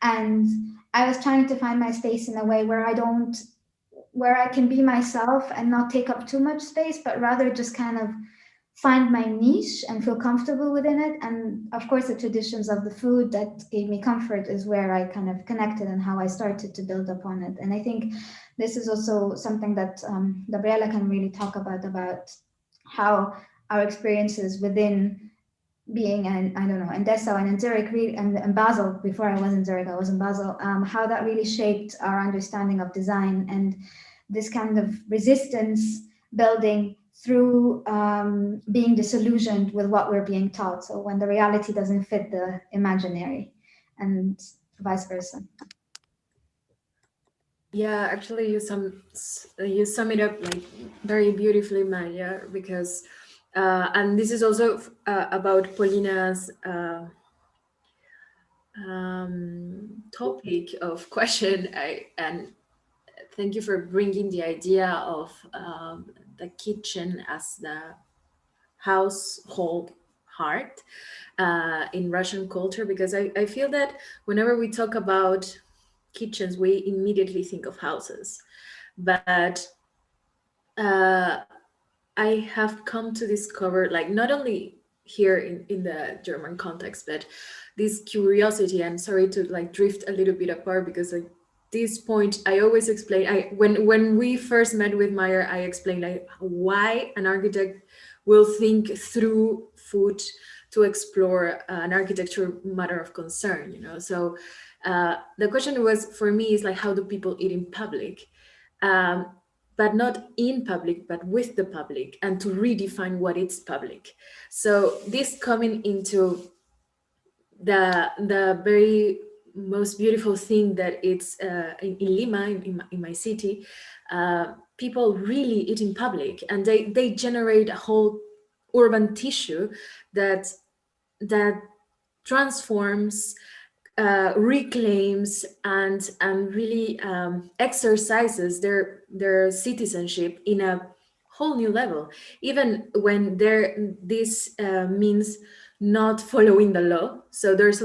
And I was trying to find my space in a way where I can be myself and not take up too much space, but rather just kind of find my niche and feel comfortable within it. And of course, the traditions of the food that gave me comfort is where I kind of connected and how I started to build upon it. And I think this is also something that Gabriela can really talk about how our experiences within being in Dessau and in Zürich, and Basel. Before I was in Zürich, I was in Basel. How that really shaped our understanding of design, and this kind of resistance building through being disillusioned with what we're being taught. So when the reality doesn't fit the imaginary, and vice versa. Yeah, actually, you sum it up like very beautifully, Maya, because and this is also about Paulina's topic of question. And thank you for bringing the idea of the kitchen as the household heart in Russian culture, because I feel that whenever we talk about kitchens, we immediately think of houses. But I have come to discover, like, not only here in the German context, but this curiosity, and sorry to like drift a little bit apart, because at this point I always explain, when we first met with Meyer, I explained like why an architect will think through food to explore an architecture matter of concern, you know. So the question was, for me, is like, how do people eat in public? But not in public, but with the public, and to redefine what is public. So this coming into the very most beautiful thing that it's in Lima, in my city, people really eat in public, and they generate a whole urban tissue that transforms, reclaims, and really exercises their citizenship in a whole new level, even when this means not following the law. So there's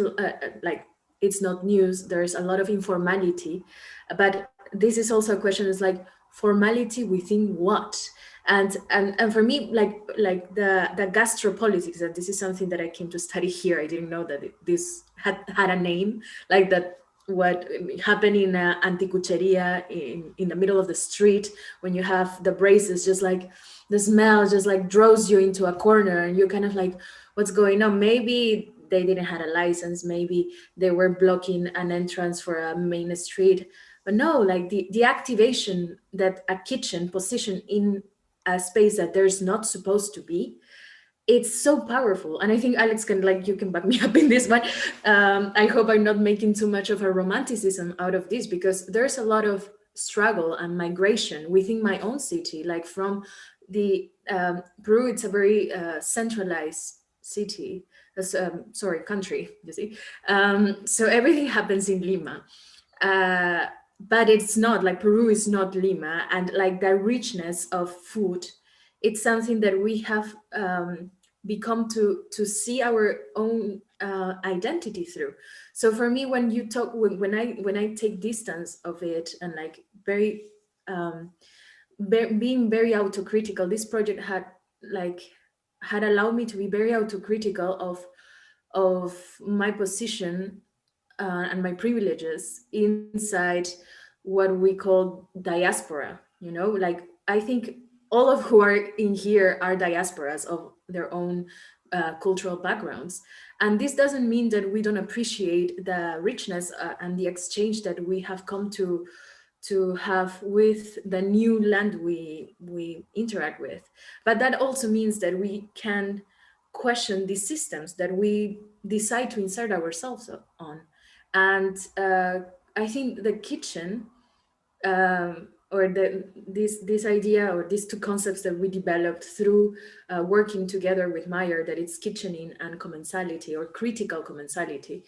like, it's not news, there's a lot of informality, but this is also a question, is like, formality within what? And for me, like the gastropolitics, and this is something that I came to study here. I didn't know that this had a name, like that. What happened in Anticucheria in the middle of the street, when you have the braces, just like the smell just like draws you into a corner, and you're kind of like, what's going on? Maybe they didn't have a license, maybe they were blocking an entrance for a main street. But no, like the activation that a kitchen positioned in a space that there's not supposed to be, it's so powerful. And I think Alex can, like, you can back me up in this, but I hope I'm not making too much of a romanticism out of this, because there's a lot of struggle and migration within my own city, like from the Peru. It's a very centralized city, sorry, country, you see. So everything happens in Lima. But it's not like Peru is not Lima, and like the richness of food, it's something that we have become to see our own identity through. So for me, when you talk, when I take distance of it and like very being very autocritical, this project had allowed me to be very autocritical of my position and my privileges inside what we call diaspora. You know, like I think all of who are in here are diasporas of their own cultural backgrounds, and this doesn't mean that we don't appreciate the richness and the exchange that we have come to have with the new land we interact with. But that also means that we can question these systems that we decide to insert ourselves on. And I think the kitchen, or this idea, or these two concepts that we developed through working together with Meyer, that it's kitchening and commensality or critical commensality,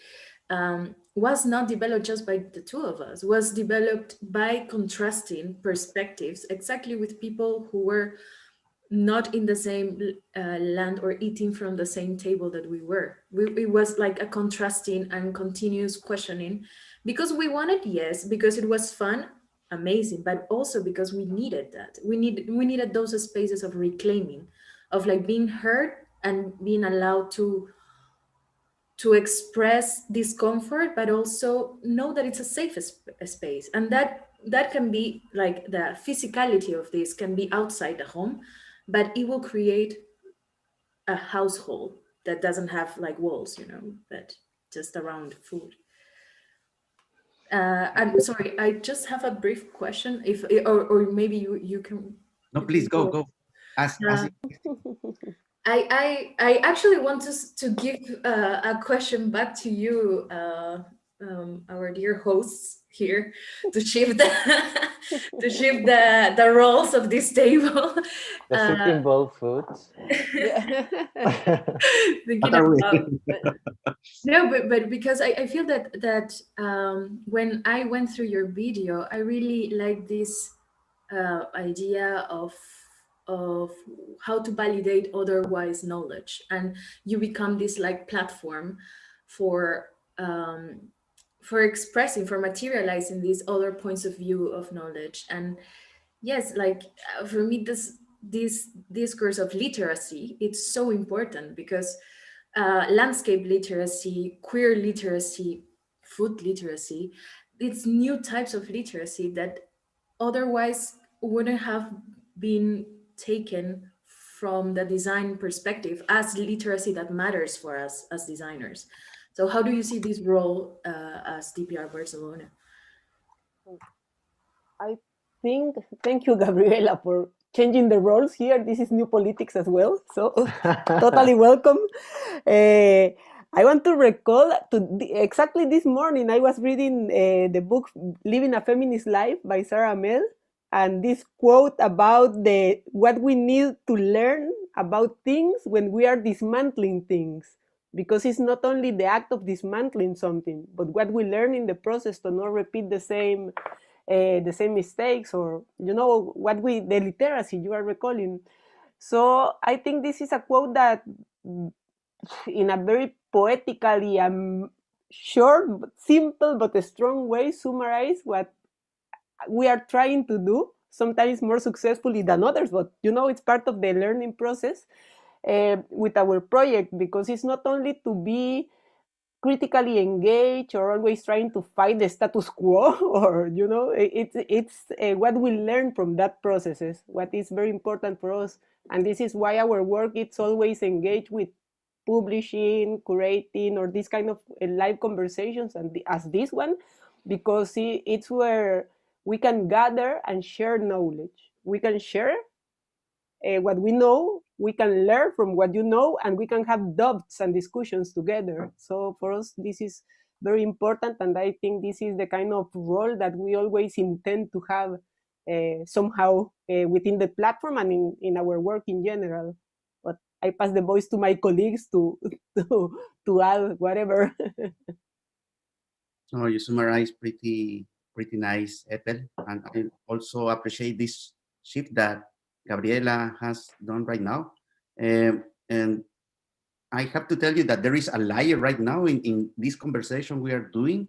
was not developed just by the two of us, was developed by contrasting perspectives exactly with people who were not in the same land or eating from the same table that we were. It was like a contrasting and continuous questioning, because we wanted, yes, because it was fun, amazing, but also because we needed that. We needed those spaces of reclaiming, of like being heard and being allowed to express discomfort, but also know that it's a safe space. And that can be like the physicality of this can be outside the home, but it will create a household that doesn't have like walls, you know, but just around food. I'm sorry, I just have a brief question, if or maybe you can. No, please go. Ask I actually want to give a question back to you, our dear hosts here, to shift the roles of this table. Does it involve food? Thinking about, no, but because I feel that when I went through your video, I really like this idea of how to validate otherwise knowledge, and you become this like platform for expressing, for materializing these other points of view of knowledge. And yes, like for me, this discourse of literacy, it's so important, because landscape literacy, queer literacy, food literacy, it's new types of literacy that otherwise wouldn't have been taken from the design perspective as literacy that matters for us as designers. So how do you see this role as DPR Barcelona? I think, thank you, Gabriela, for changing the roles here. This is new politics as well, so totally welcome. I want to recall exactly this morning, I was reading the book Living a Feminist Life by Sarah Mel, and this quote about what we need to learn about things when we are dismantling things, because it's not only the act of dismantling something, but what we learn in the process to not repeat the same mistakes, or the literacy you are recalling. So I think this is a quote that, in a very poetically short, simple but a strong way, summarize what we are trying to do, sometimes more successfully than others, but it's part of the learning process with our project, because it's not only to be critically engaged or always trying to fight the status quo, or it's what we learn from that processes, what is very important for us. And this is why our work, it's always engaged with publishing, curating, or this kind of live conversations, and as this one, because it's where we can gather and share knowledge. We can share what we know, we can learn from what you know, and we can have doubts and discussions together. So for us, this is very important. And I think this is the kind of role that we always intend to have somehow within the platform and in our work in general. But I pass the voice to my colleagues to add whatever. So you summarize pretty nice, Ethel, and I also appreciate this shift that Gabriela has done right now. And I have to tell you that there is a layer right now in this conversation we are doing,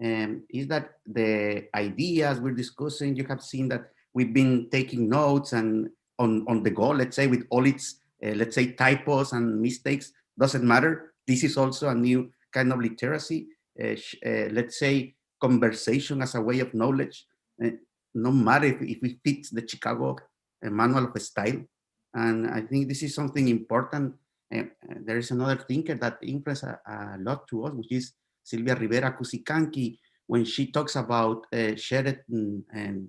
is that the ideas we're discussing, you have seen that we've been taking notes and on the go, let's say, with all its, let's say, typos and mistakes, doesn't matter. This is also a new kind of literacy, let's say, conversation as a way of knowledge, no matter if it fits the Chicago manual of style. And I think this is something important. There is another thinker that influenced a lot to us, which is Silvia Rivera Cusicanqui. When she talks about shared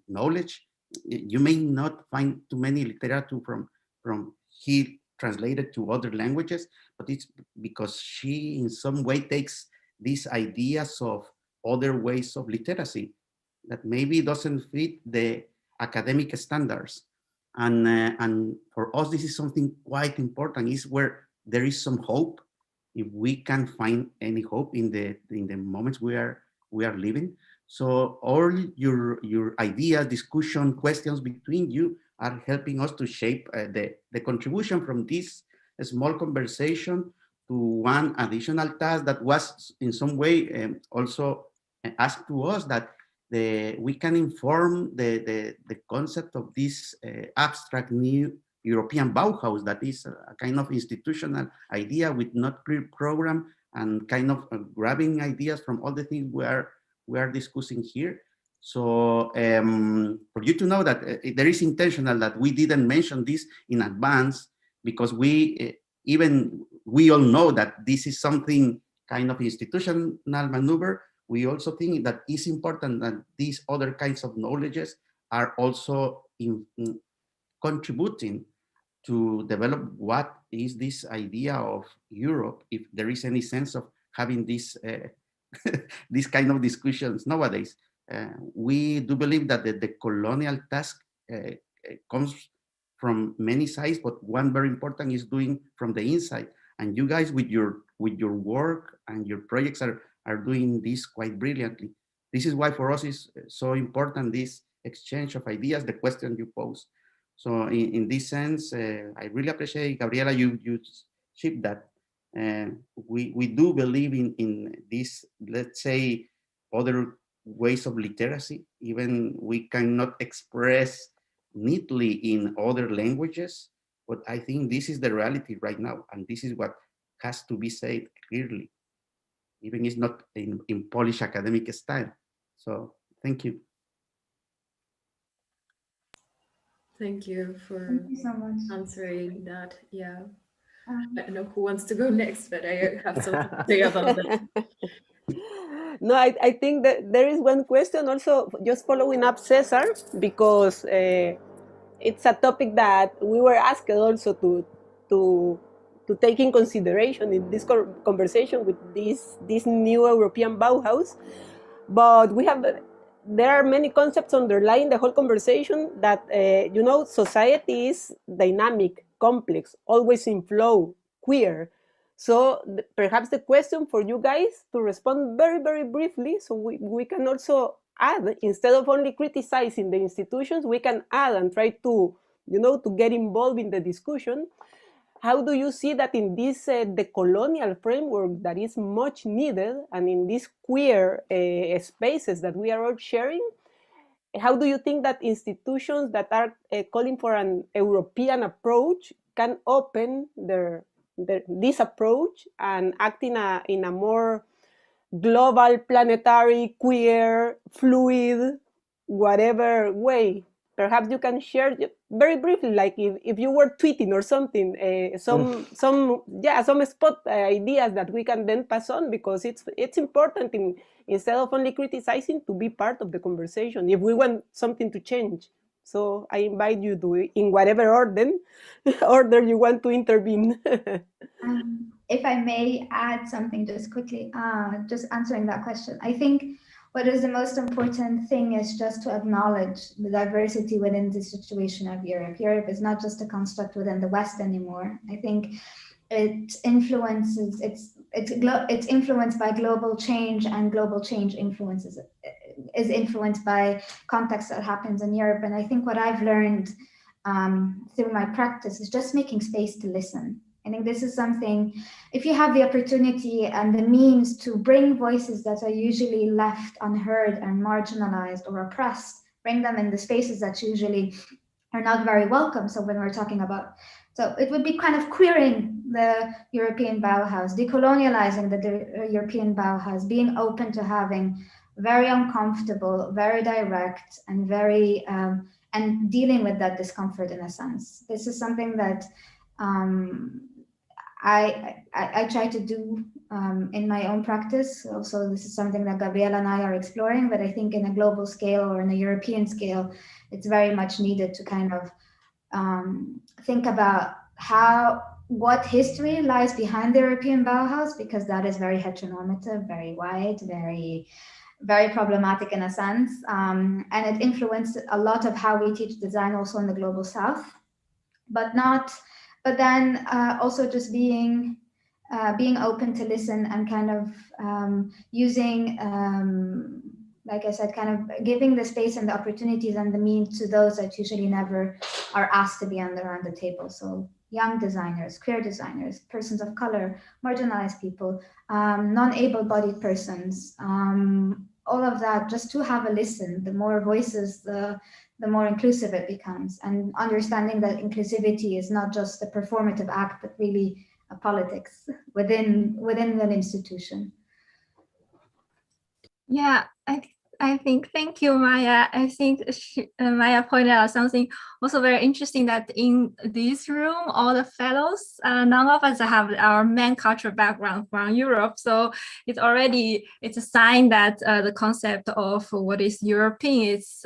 knowledge, you may not find too many literature from he translated to other languages, but it's because she in some way takes these ideas of other ways of literacy that maybe doesn't fit the academic standards. And for us, this is something quite important, is where there is some hope, if we can find any hope in the moments we are living. So all your ideas, discussion, questions between you are helping us to shape the contribution from this small conversation to one additional task that was in some way also asked to us, that we can inform the concept of this abstract new European Bauhaus, that is a kind of institutional idea with not clear program and kind of grabbing ideas from all the things we are discussing here. So for you to know that there is intentional that we didn't mention this in advance, because we all know that this is something kind of institutional maneuver. We also think that it's important that these other kinds of knowledges are also contributing to develop what is this idea of Europe, if there is any sense of having this these kind of discussions nowadays. We do believe that the colonial task comes from many sides, but one very important is doing from the inside. And you guys with your work and your projects are doing this quite brilliantly. This is why for us is so important, this exchange of ideas, the question you pose. So in this sense, I really appreciate, Gabriela, you shipped that. We do believe in this, let's say, other ways of literacy. Even we cannot express neatly in other languages, but I think this is the reality right now, and this is what has to be said clearly, even if it's not in Polish academic style. So thank you. Thank you for Thank you so much. answering that. Yeah. I don't know who wants to go next, but I have something to say about that. No, I think that there is one question also, just following up Cesar, because it's a topic that we were asked also to take in consideration in this conversation with this new European Bauhaus. But there are many concepts underlying the whole conversation that, society is dynamic, complex, always in flow, queer. So perhaps the question for you guys to respond very, very briefly, so we can also add, instead of only criticizing the institutions, we can add and try to, to get involved in the discussion. How do you see that in this decolonial framework that is much needed, and in these queer spaces that we are all sharing, how do you think that institutions that are calling for an European approach can open this approach and act in a more global, planetary, queer, fluid, whatever way? Perhaps you can share very briefly, like if you were tweeting or something, some spot ideas that we can then pass on, because it's important instead of only criticizing, to be part of the conversation if we want something to change. So I invite you to, in whatever order you want to intervene. if I may add something just quickly, just answering that question, I think what is the most important thing is just to acknowledge the diversity within the situation of Europe. Europe is not just a construct within the West anymore. I think it influences, it's influenced by global change, and global change is influenced by context that happens in Europe. And I think what I've learned through my practice is just making space to listen. I think this is something, if you have the opportunity and the means to bring voices that are usually left unheard and marginalized or oppressed, bring them in the spaces that usually are not very welcome. So when we're talking about, so it would be kind of queering the European Bauhaus, decolonializing the European Bauhaus, being open to having very uncomfortable, very direct, and very, and dealing with that discomfort in a sense. This is something that I try to do in my own practice. Also, this is something that Gabriela and I are exploring, but I think in a global scale or in a European scale, it's very much needed to kind of think about what history lies behind the European Bauhaus, because that is very heteronormative, very white, very problematic in a sense. And it influenced a lot of how we teach design also in the global South, but then also just being open to listen and kind of using, like I said, kind of giving the space and the opportunities and the means to those that usually never are asked to be around the table. So young designers, queer designers, persons of color, marginalized people, non-able-bodied persons, all of that, just to have a listen. The more voices, the more inclusive it becomes, and understanding that inclusivity is not just a performative act, but really a politics within an institution. Yeah, I think, thank you, Maya. I think Maya pointed out something also very interesting, that in this room, all the fellows, none of us have our main cultural background from Europe. So it's a sign that the concept of what is European is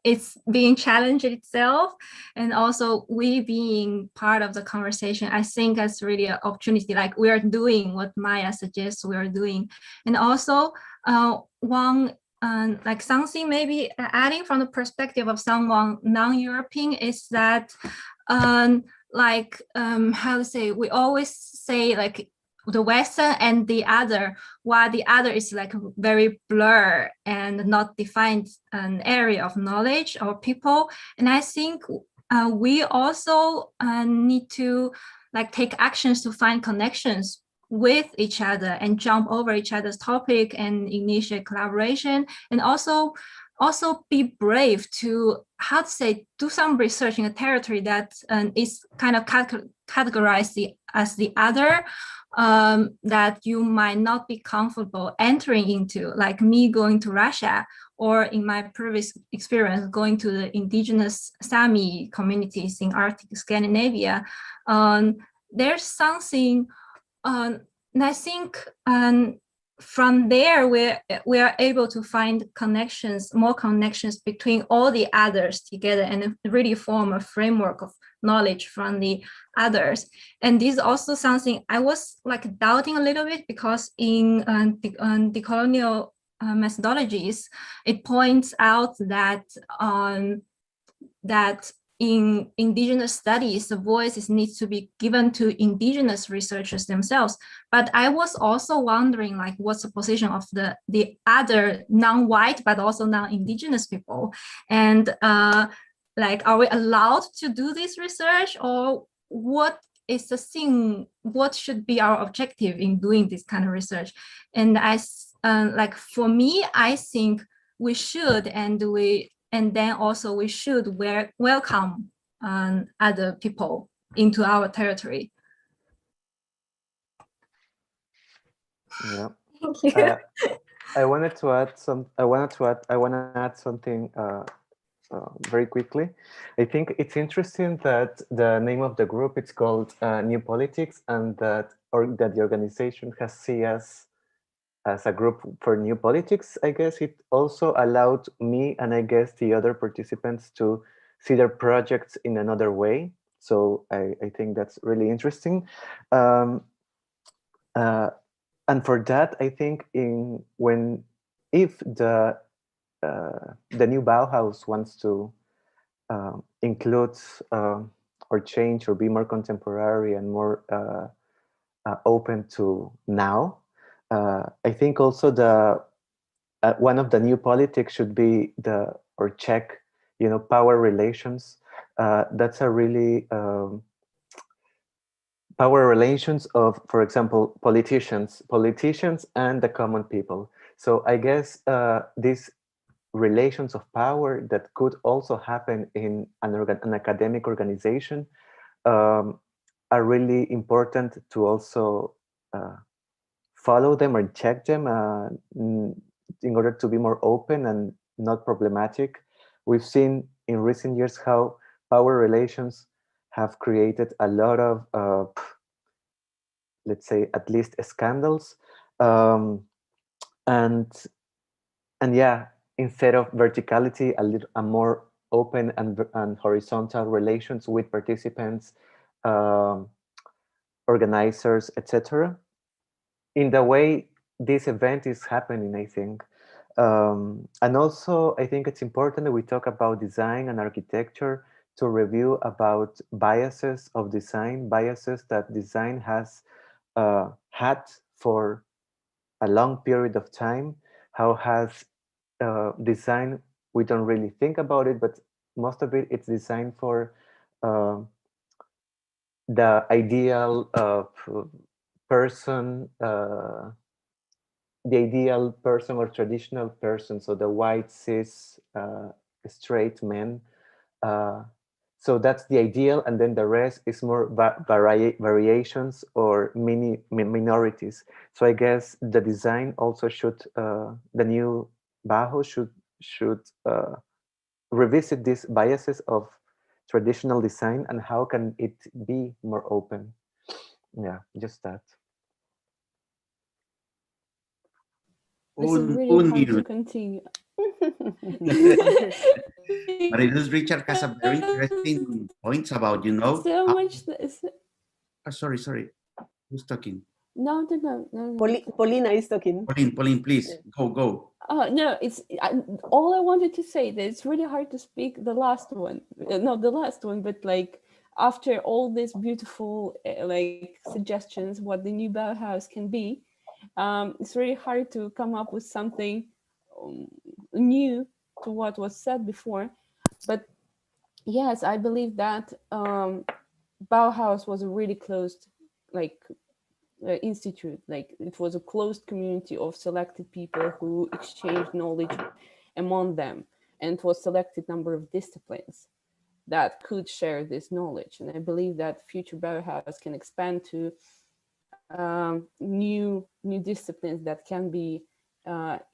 it's being challenged itself, and also we being part of the conversation. I think that's really an opportunity, like we are doing what Maya suggests we are doing. And also one like something maybe adding from the perspective of someone non-European is that how to say, we always say like the Western and the other, while the other is like very blur and not defined an area of knowledge or people. And I think we also need to like take actions to find connections with each other and jump over each other's topic and initiate collaboration, and also be brave to, how to say, do some research in a territory that is kind of categorized as the other, that you might not be comfortable entering into, like me going to Russia, or in my previous experience going to the indigenous Sami communities in Arctic Scandinavia. There's something, and I think from there we are able to find more connections between all the others together, and really form a framework of knowledge from the others. And this is also something I was like doubting a little bit, because in the colonial methodologies, it points out that that in indigenous studies, the voices needs to be given to indigenous researchers themselves. But I was also wondering, like, what's the position of the other non-white but also non-indigenous people, and like, are we allowed to do this research, or what is the thing? What should be our objective in doing this kind of research? And like, for me, I think we should, and then also we should welcome other people into our territory. Yeah. Thank you. I want to add something very quickly. I think it's interesting that the name of the group, it's called New Politics, and that the organization has CEs as a group for new politics. I guess it also allowed me, and I guess the other participants, to see their projects in another way. So I think that's really interesting. And for that, I think if the new Bauhaus wants to include or change or be more contemporary and more open to now, I think also one of the new politics should be check, power relations. That's a really power relations of, for example, politicians and the common people. So I guess these relations of power that could also happen in an academic organization are really important to also follow them or check them in order to be more open and not problematic. We've seen in recent years how power relations have created a lot of, let's say, at least scandals. And yeah, instead of verticality, a more open and horizontal relations with participants, organizers, etc. In the way this event is happening, I think. And also, I think it's important that we talk about design and architecture to review about biases of design, biases that design has had for a long period of time. How has design, we don't really think about it, but most of it's designed for the ideal person, the ideal person or traditional person, so the white cis straight men. So that's the ideal, and then the rest is more variations or minorities. So I guess the design also should, the new Bauhaus should revisit these biases of traditional design and how can it be more open. Yeah, just that. This is really hard to Unmute. continue. But it is Richard has a very interesting points about, So how- much. sorry. Who's talking? No. Paulina is talking. Pauline, please, go. Oh no, all I wanted to say that it's really hard to speak the last one. Not the last one, but like after all these beautiful like suggestions, what the new Bauhaus can be, it's really hard to come up with something new to what was said before. But yes, I believe that Bauhaus was a really closed institute. Like it was a closed community of selected people who exchanged knowledge among them, and it was selected number of disciplines that could share this knowledge. And I believe that future Bauhaus can expand to new disciplines that can be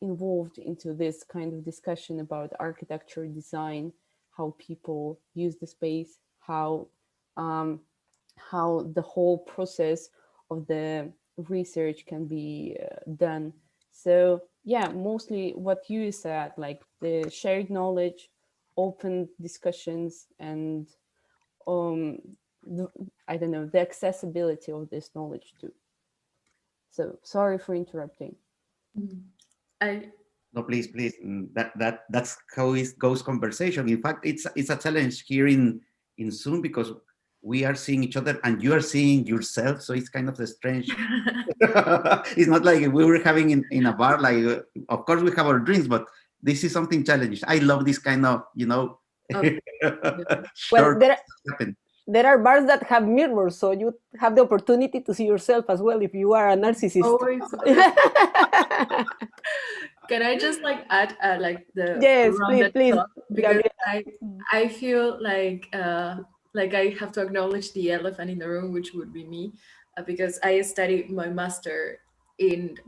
involved into this kind of discussion about architecture, design, how people use the space, how the whole process of the research can be done. So yeah, mostly what you said, like the shared knowledge, open discussions, and I don't know, the accessibility of this knowledge too. So sorry for interrupting. No, please. That's how it goes conversation. In fact, it's a challenge here in Zoom because we are seeing each other and you are seeing yourself. So it's kind of strange. It's not like we were having in a bar. Like, of course we have our drinks, but this is something challenging. I love this kind of, Well, there are bars that have mirrors, so you have the opportunity to see yourself as well if you are a narcissist. Can I just add the yes, please, because I feel like I have to acknowledge the elephant in the room, which would be me, because I studied my master in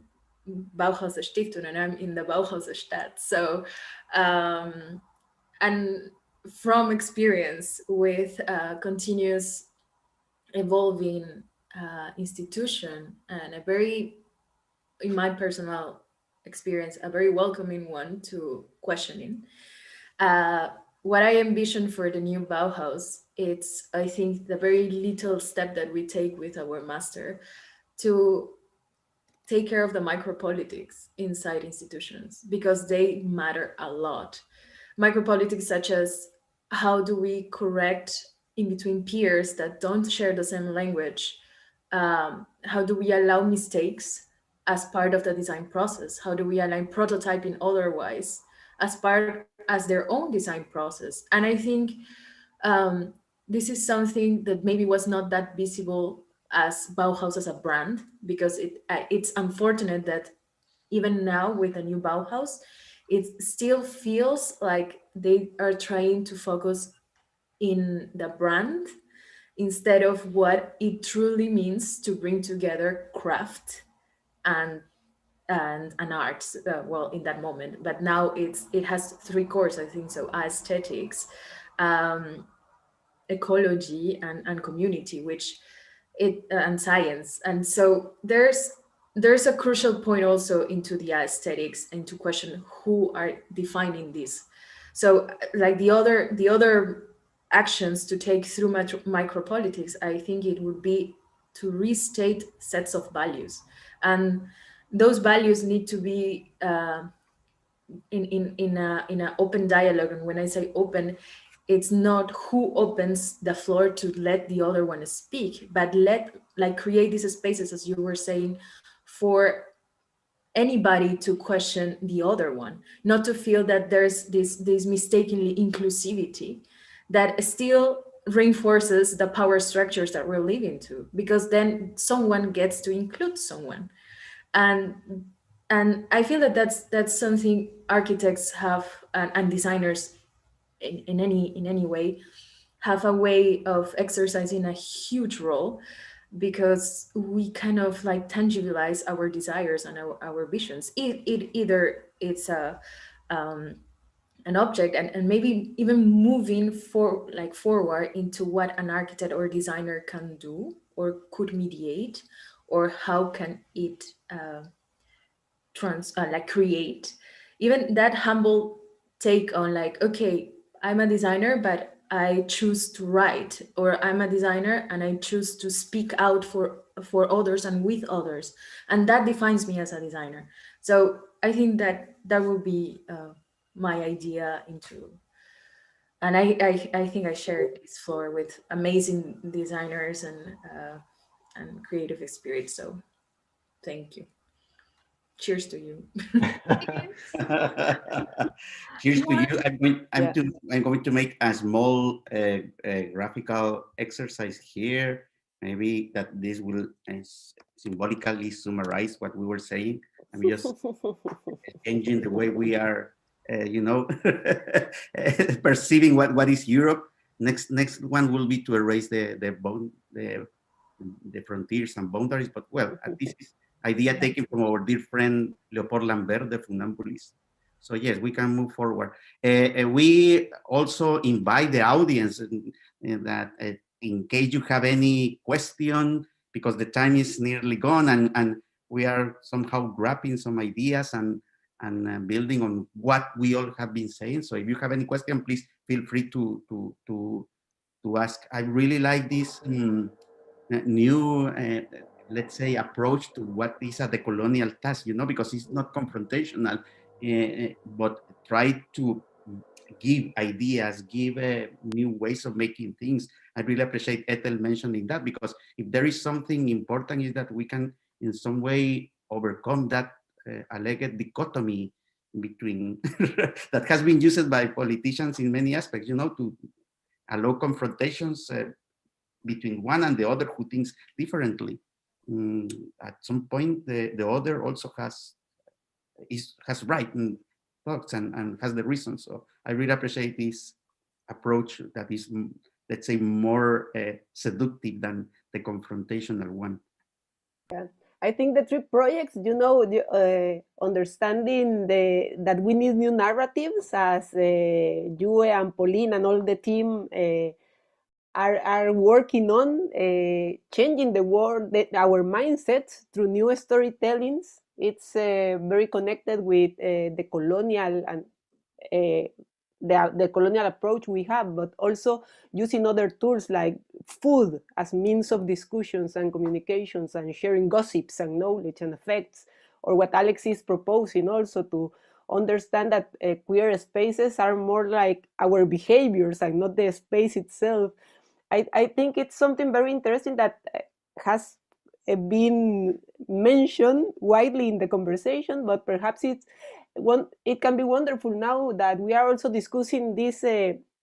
Bauhaus Stiftung and I'm in the Bauhaus Stadt. So and from experience with continuous evolving institution and a very, in my personal experience, a very welcoming one to questioning. What I envision for the new Bauhaus, it's, I think, the very little step that we take with our master to take care of the micropolitics inside institutions, because they matter a lot. Micropolitics such as, how do we correct in between peers that don't share the same language? How do we allow mistakes as part of the design process? How do we allow prototyping otherwise as part as their own design process? And I think this is something that maybe was not that visible as Bauhaus as a brand, because it's unfortunate that even now with the new Bauhaus, it still feels like they are trying to focus in the brand instead of what it truly means to bring together craft and an art, well, in that moment. But now it has three cores, I think so: aesthetics, ecology, and community, which and science. And so there's a crucial point also into the aesthetics, and to question who are defining this. So like the other actions to take through micropolitics, I think it would be to restate sets of values, and those values need to be in a open dialogue. And when I say open, it's not who opens the floor to let the other one speak, but create these spaces, as you were saying, for anybody to question the other one, not to feel that there's this mistakenly inclusivity that still reinforces the power structures that we're living to, because then someone gets to include someone. And I feel that that's something architects have, and designers in any way, have a way of exercising a huge role, because we kind of like tangibilize our desires and our visions. Either it's an object, and maybe even moving forward into what an architect or designer can do or could mediate, or how can it create, even that humble take on, like, okay, I'm a designer, but I choose to write, or I'm a designer and I choose to speak out for others and with others, and that defines me as a designer. So I think that would be my idea into, and I think I shared this floor with amazing designers and creative spirits. So thank you. Cheers to you. Cheers to you. I'm going to make a small graphical exercise here. Maybe that this will symbolically summarize what we were saying. I'm just changing the way we are, perceiving what is Europe. Next one will be to erase the frontiers and boundaries. But well, this is idea taken from our dear friend Leopold Lambert, the funambulist. So yes, we can move forward. We also invite the audience that in case you have any question, because the time is nearly gone, and we are somehow grabbing some ideas and building on what we all have been saying. So if you have any question, please feel free to ask. I really like this new let's say, approach to what is a decolonial task, because it's not confrontational, but try to give ideas, give new ways of making things. I really appreciate Ethel mentioning that, because if there is something important, is that we can in some way overcome that alleged dichotomy between that has been used by politicians in many aspects, to allow confrontations between one and the other who thinks differently. At some point, the other also has right thoughts and has the reason. So I really appreciate this approach that is, let's say, more seductive than the confrontational one. Yeah. I think the three projects, understanding that we need new narratives, as Yue and Pauline and all the team are working on changing the world, our mindset through new storytellings. It's very connected with the colonial and the colonial approach we have, but also using other tools like food as means of discussions and communications and sharing gossips and knowledge and effects, or what Alex is proposing also, to understand that queer spaces are more like our behaviors and not the space itself. I think it's something very interesting that has been mentioned widely in the conversation, but perhaps it can be wonderful now that we are also discussing this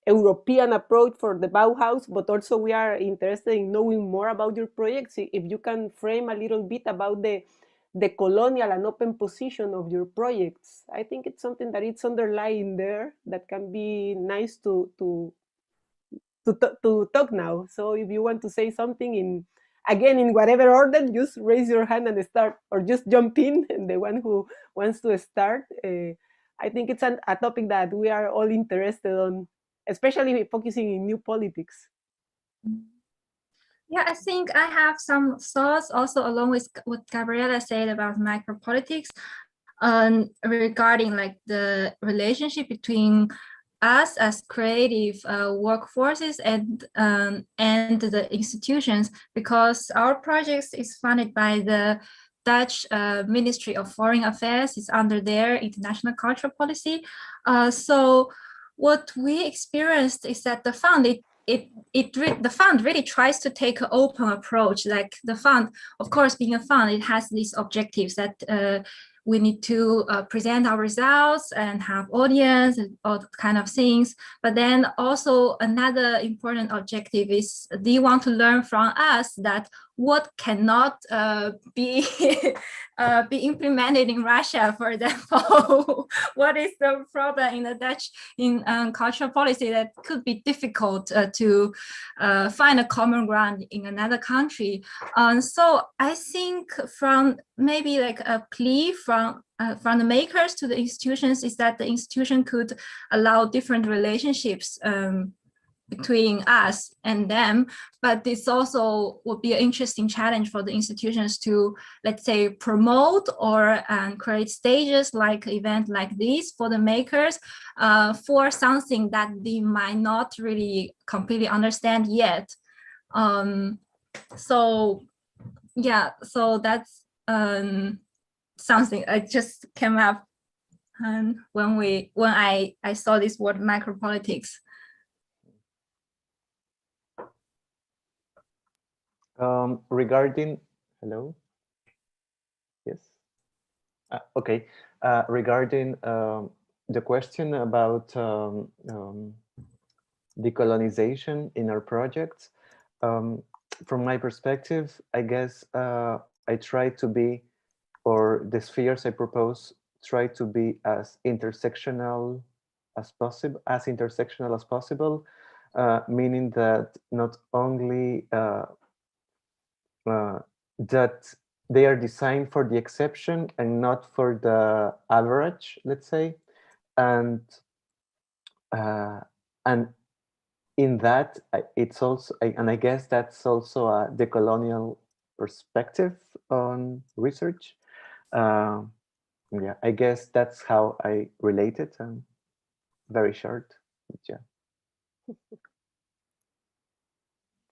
European approach for the Bauhaus, but also we are interested in knowing more about your projects. If you can frame a little bit about the colonial and open position of your projects, I think it's something that it's underlying there that can be nice to talk now. So if you want to say something in whatever order, just raise your hand and start, or just jump in, and the one who wants to start. I think it's a topic that we are all interested on, especially focusing in new politics. Yeah, I think I have some thoughts also along with what Gabriela said about micropolitics, regarding like the relationship between us as creative workforces and the institutions, because our project is funded by the Dutch Ministry of Foreign Affairs. It's under their international cultural policy. So what we experienced is that the fund the fund really tries to take an open approach. Like the fund, of course, being a fund, it has these objectives that we need to present our results and have audience and all kind of things. But then also another important objective is they want to learn from us that what cannot be implemented in Russia, for example. What is the problem in the Dutch cultural policy that could be difficult to find a common ground in another country? So I think from maybe like a plea from the makers to the institutions is that the institution could allow different relationships between us and them, but this also would be an interesting challenge for the institutions to, let's say, promote or create stages like event like this for the makers for something that they might not really completely understand yet. So yeah, so that's something I just came up when I saw this word micropolitics. Regarding, hello? Yes. Okay. Regarding the question about decolonization in our projects, from my perspective, I guess I try to be, or the spheres I propose, try to be as intersectional as possible, meaning that not only that they are designed for the exception and not for the average, let's say, and in that it's also, and I guess that's also a decolonial perspective on research. Yeah, I guess that's how I relate it. Very short, but yeah.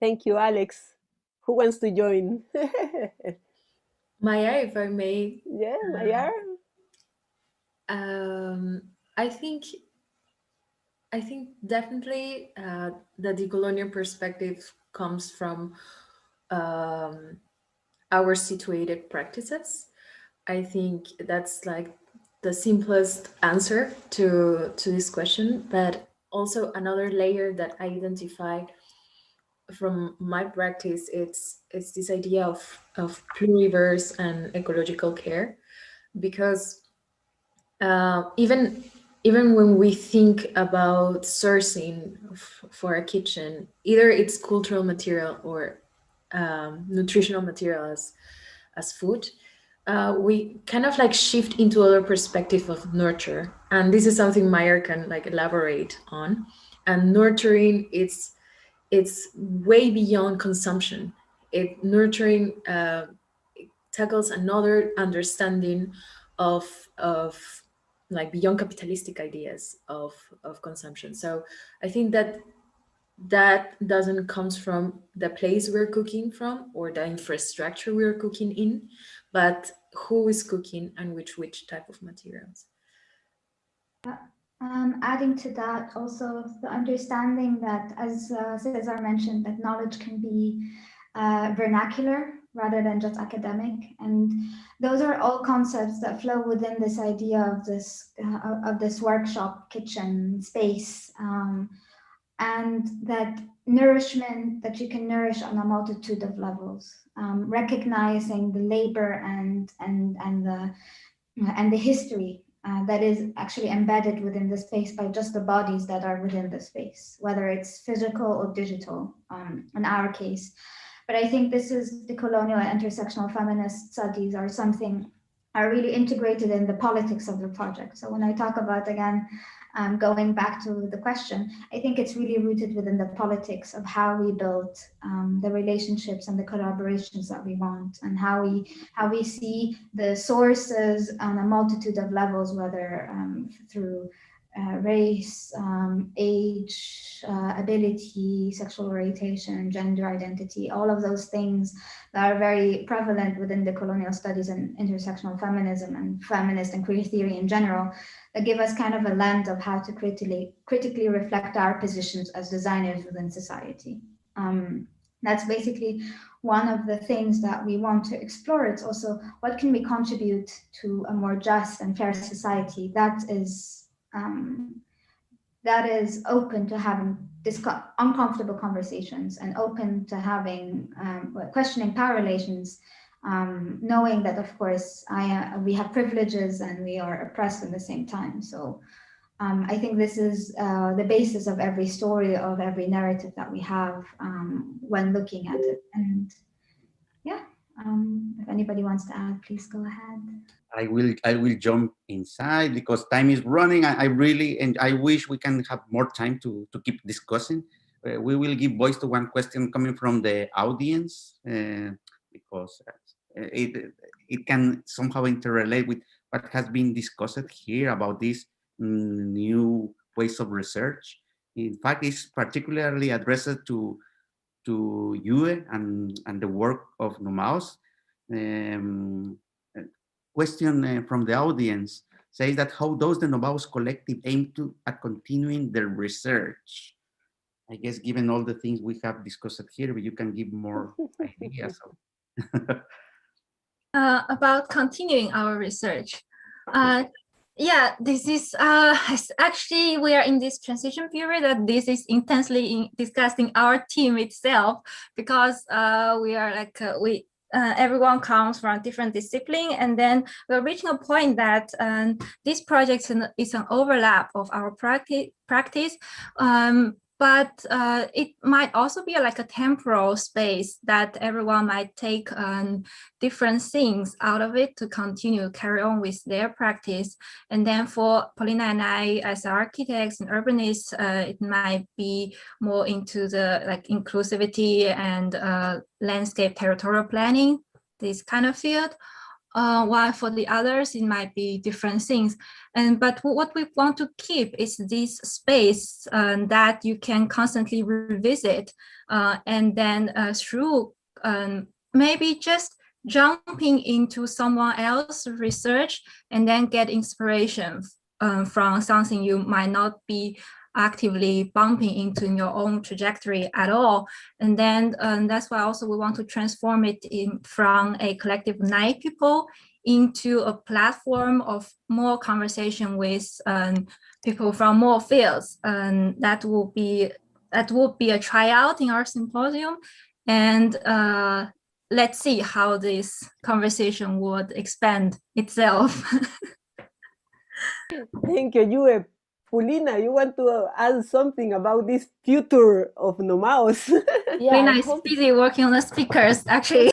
Thank you, Alex. Who wants to join? Maya, if I may. Yeah, Maya. I think definitely the decolonial perspective comes from our situated practices. I think that's like the simplest answer to this question, but also another layer that I identify from my practice, it's this idea of pluriverse and ecological care, because even when we think about sourcing for a kitchen, either it's cultural material or nutritional material as food, we kind of like shift into other perspective of nurture, and this is something Meyer can like elaborate on. And nurturing, it's way beyond consumption. Nurturing tackles another understanding of like beyond capitalistic ideas of consumption. So I think that that doesn't comes from the place we're cooking from or the infrastructure we're cooking in, but who is cooking and which type of materials. Adding to that, also the understanding that, as Cesar mentioned, that knowledge can be vernacular rather than just academic, and those are all concepts that flow within this idea of this workshop kitchen space, and that nourishment that you can nourish on a multitude of levels, recognizing the labor and the history that is actually embedded within the space by just the bodies that are within the space, whether it's physical or digital, in our case. But I think this is the colonial and intersectional feminist studies are really integrated in the politics of the project. So when I talk about, again, going back to the question, I think it's really rooted within the politics of how we build the relationships and the collaborations that we want, and how we see the sources on a multitude of levels, whether through race, age, ability, sexual orientation, gender identity, all of those things that are very prevalent within the colonial studies and intersectional feminism and feminist and queer theory in general, that give us kind of a lens of how to critically reflect our positions as designers within society. That's basically one of the things that we want to explore. It's also, what can we contribute to a more just and fair society that is open to having uncomfortable conversations and open to having questioning power relations, knowing that, of course, we have privileges and we are oppressed at the same time. So I think this is the basis of every story, of every narrative that we have when looking at it. And yeah, if anybody wants to add, please go ahead. I will jump inside because time is running. I really, and I wish we can have more time to keep discussing. We will give voice to one question coming from the audience because it can somehow interrelate with what has been discussed here about these new ways of research. In fact, it's particularly addressed to you and the work of Nomaos. Question from the audience says that, how does the Nomaos collective aim at continuing their research? I guess given all the things we have discussed here, but you can give more ideas. About continuing our research. Yeah, this is actually, we are in this transition period that this is intensely discussed in our team itself, because we are like, everyone comes from different discipline, and then we're reaching a point that this project is an overlap of our practice. But it might also be like a temporal space that everyone might take different things out of it to continue carry on with their practice. And then for Paulina and I, as architects and urbanists, it might be more into the like inclusivity and landscape territorial planning, this kind of field. While for the others, it might be different things. But what we want to keep is this space that you can constantly revisit, and then through maybe just jumping into someone else's research and then get inspiration from something you might not be actively bumping into in your own trajectory at all. And then that's why also we want to transform it from a collective of 9 people into a platform of more conversation with people from more fields. And that will be a tryout in our symposium. And let's see how this conversation would expand itself. Thank you. Paulina, you want to add something about this future of Nomaos? Yeah, Paulina is busy working on the speakers, actually.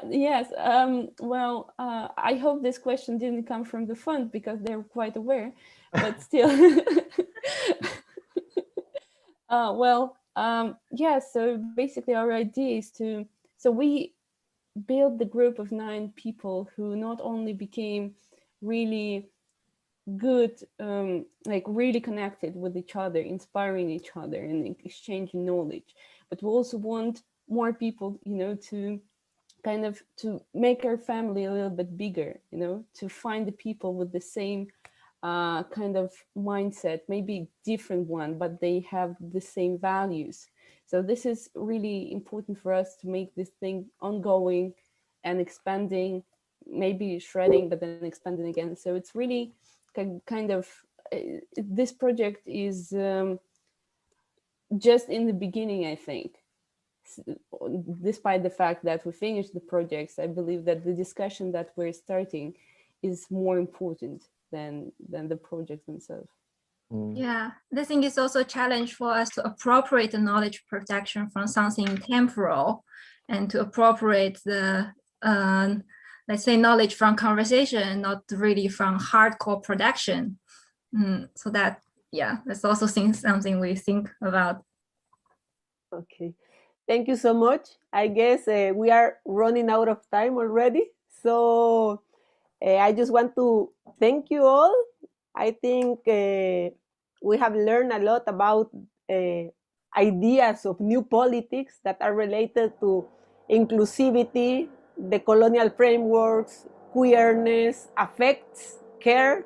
Yes, well, I hope this question didn't come from the fund because they're quite aware, but still. Yeah, so basically our idea is so we built the group of 9 people who not only became really good, like really connected with each other, inspiring each other and exchanging knowledge. But we also want more people, you know, to kind of to make our family a little bit bigger, you know, to find the people with the same kind of mindset, maybe different one, but they have the same values. So this is really important for us to make this thing ongoing and expanding, maybe shredding, but then expanding again. So it's really kind of, this project is just in the beginning, I think. Despite the fact that we finished the projects, I believe that the discussion that we're starting is more important than the projects themselves. Yeah, I think it's also a challenge for us to appropriate the knowledge protection from something temporal and to appropriate the, let's say, knowledge from conversation, not really from hardcore production. So that, yeah, that's also something we think about. Okay, thank you so much. I guess we are running out of time already. So I just want to thank you all. I think we have learned a lot about ideas of new politics that are related to inclusivity, the colonial frameworks, queerness, affects, care,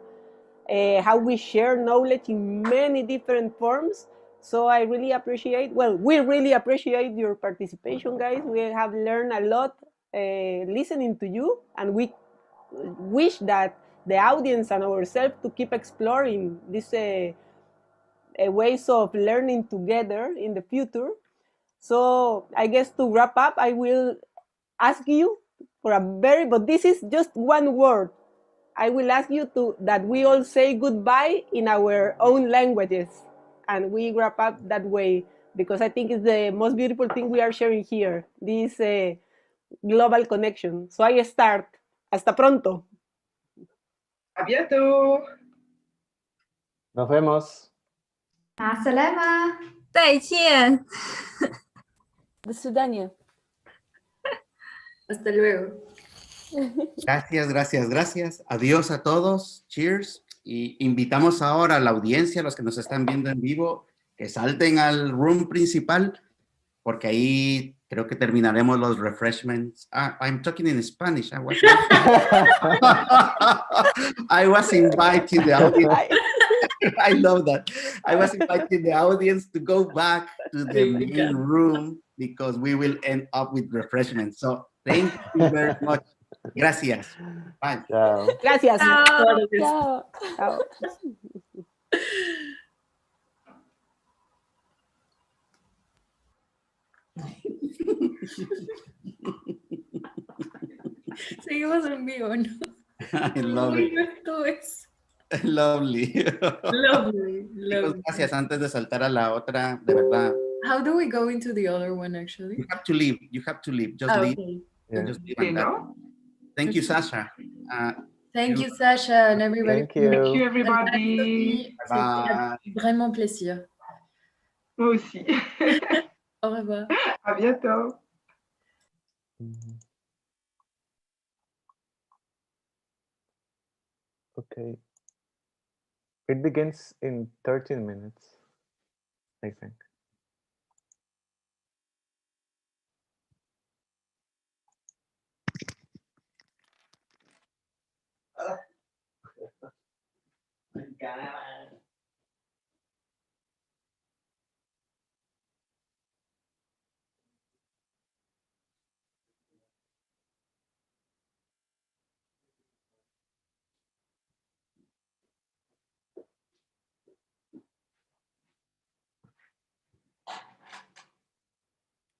how we share knowledge in many different forms. So I really appreciate, well, we really appreciate your participation, guys. We have learned a lot listening to you, and we wish that the audience and ourselves to keep exploring these ways of learning together in the future. So I guess to wrap up, I will ask you for but this is just one word. I will ask you that we all say goodbye in our own languages, and we wrap up that way, because I think it's the most beautiful thing we are sharing here, this global connection. So I start. Hasta pronto. À bientôt. Nos vemos. Masalama. 再见。 До свидания. Hasta luego. Gracias, gracias, gracias. Adiós a todos. Cheers. Y invitamos ahora a la audiencia, a los que nos están viendo en vivo, que salten al room principal, porque ahí creo que terminaremos los refreshments. I'm talking in Spanish. I was inviting the audience. I love that. I was inviting the audience to go back to the main room because we will end up with refreshments. So thank you very much. Gracias. Bye. Ciao. Gracias. Ciao. Chao. Seguimos en vivo, ¿no? I love it. Esto es Lovely. lovely, Chicos, lovely. gracias. Antes de saltar a la otra, de verdad. How do we go into the other one, actually? You have to leave. You have to leave. Just leave. Okay. Yeah. Just leave and that. Thank you, Sasha. Thank you, Sasha, and everybody. Thank you. Thank you, everybody. Bye. C'était vraiment plaisir. Moi aussi. Au revoir. À bientôt. Okay. It begins in 13 minutes, I think. Canadá.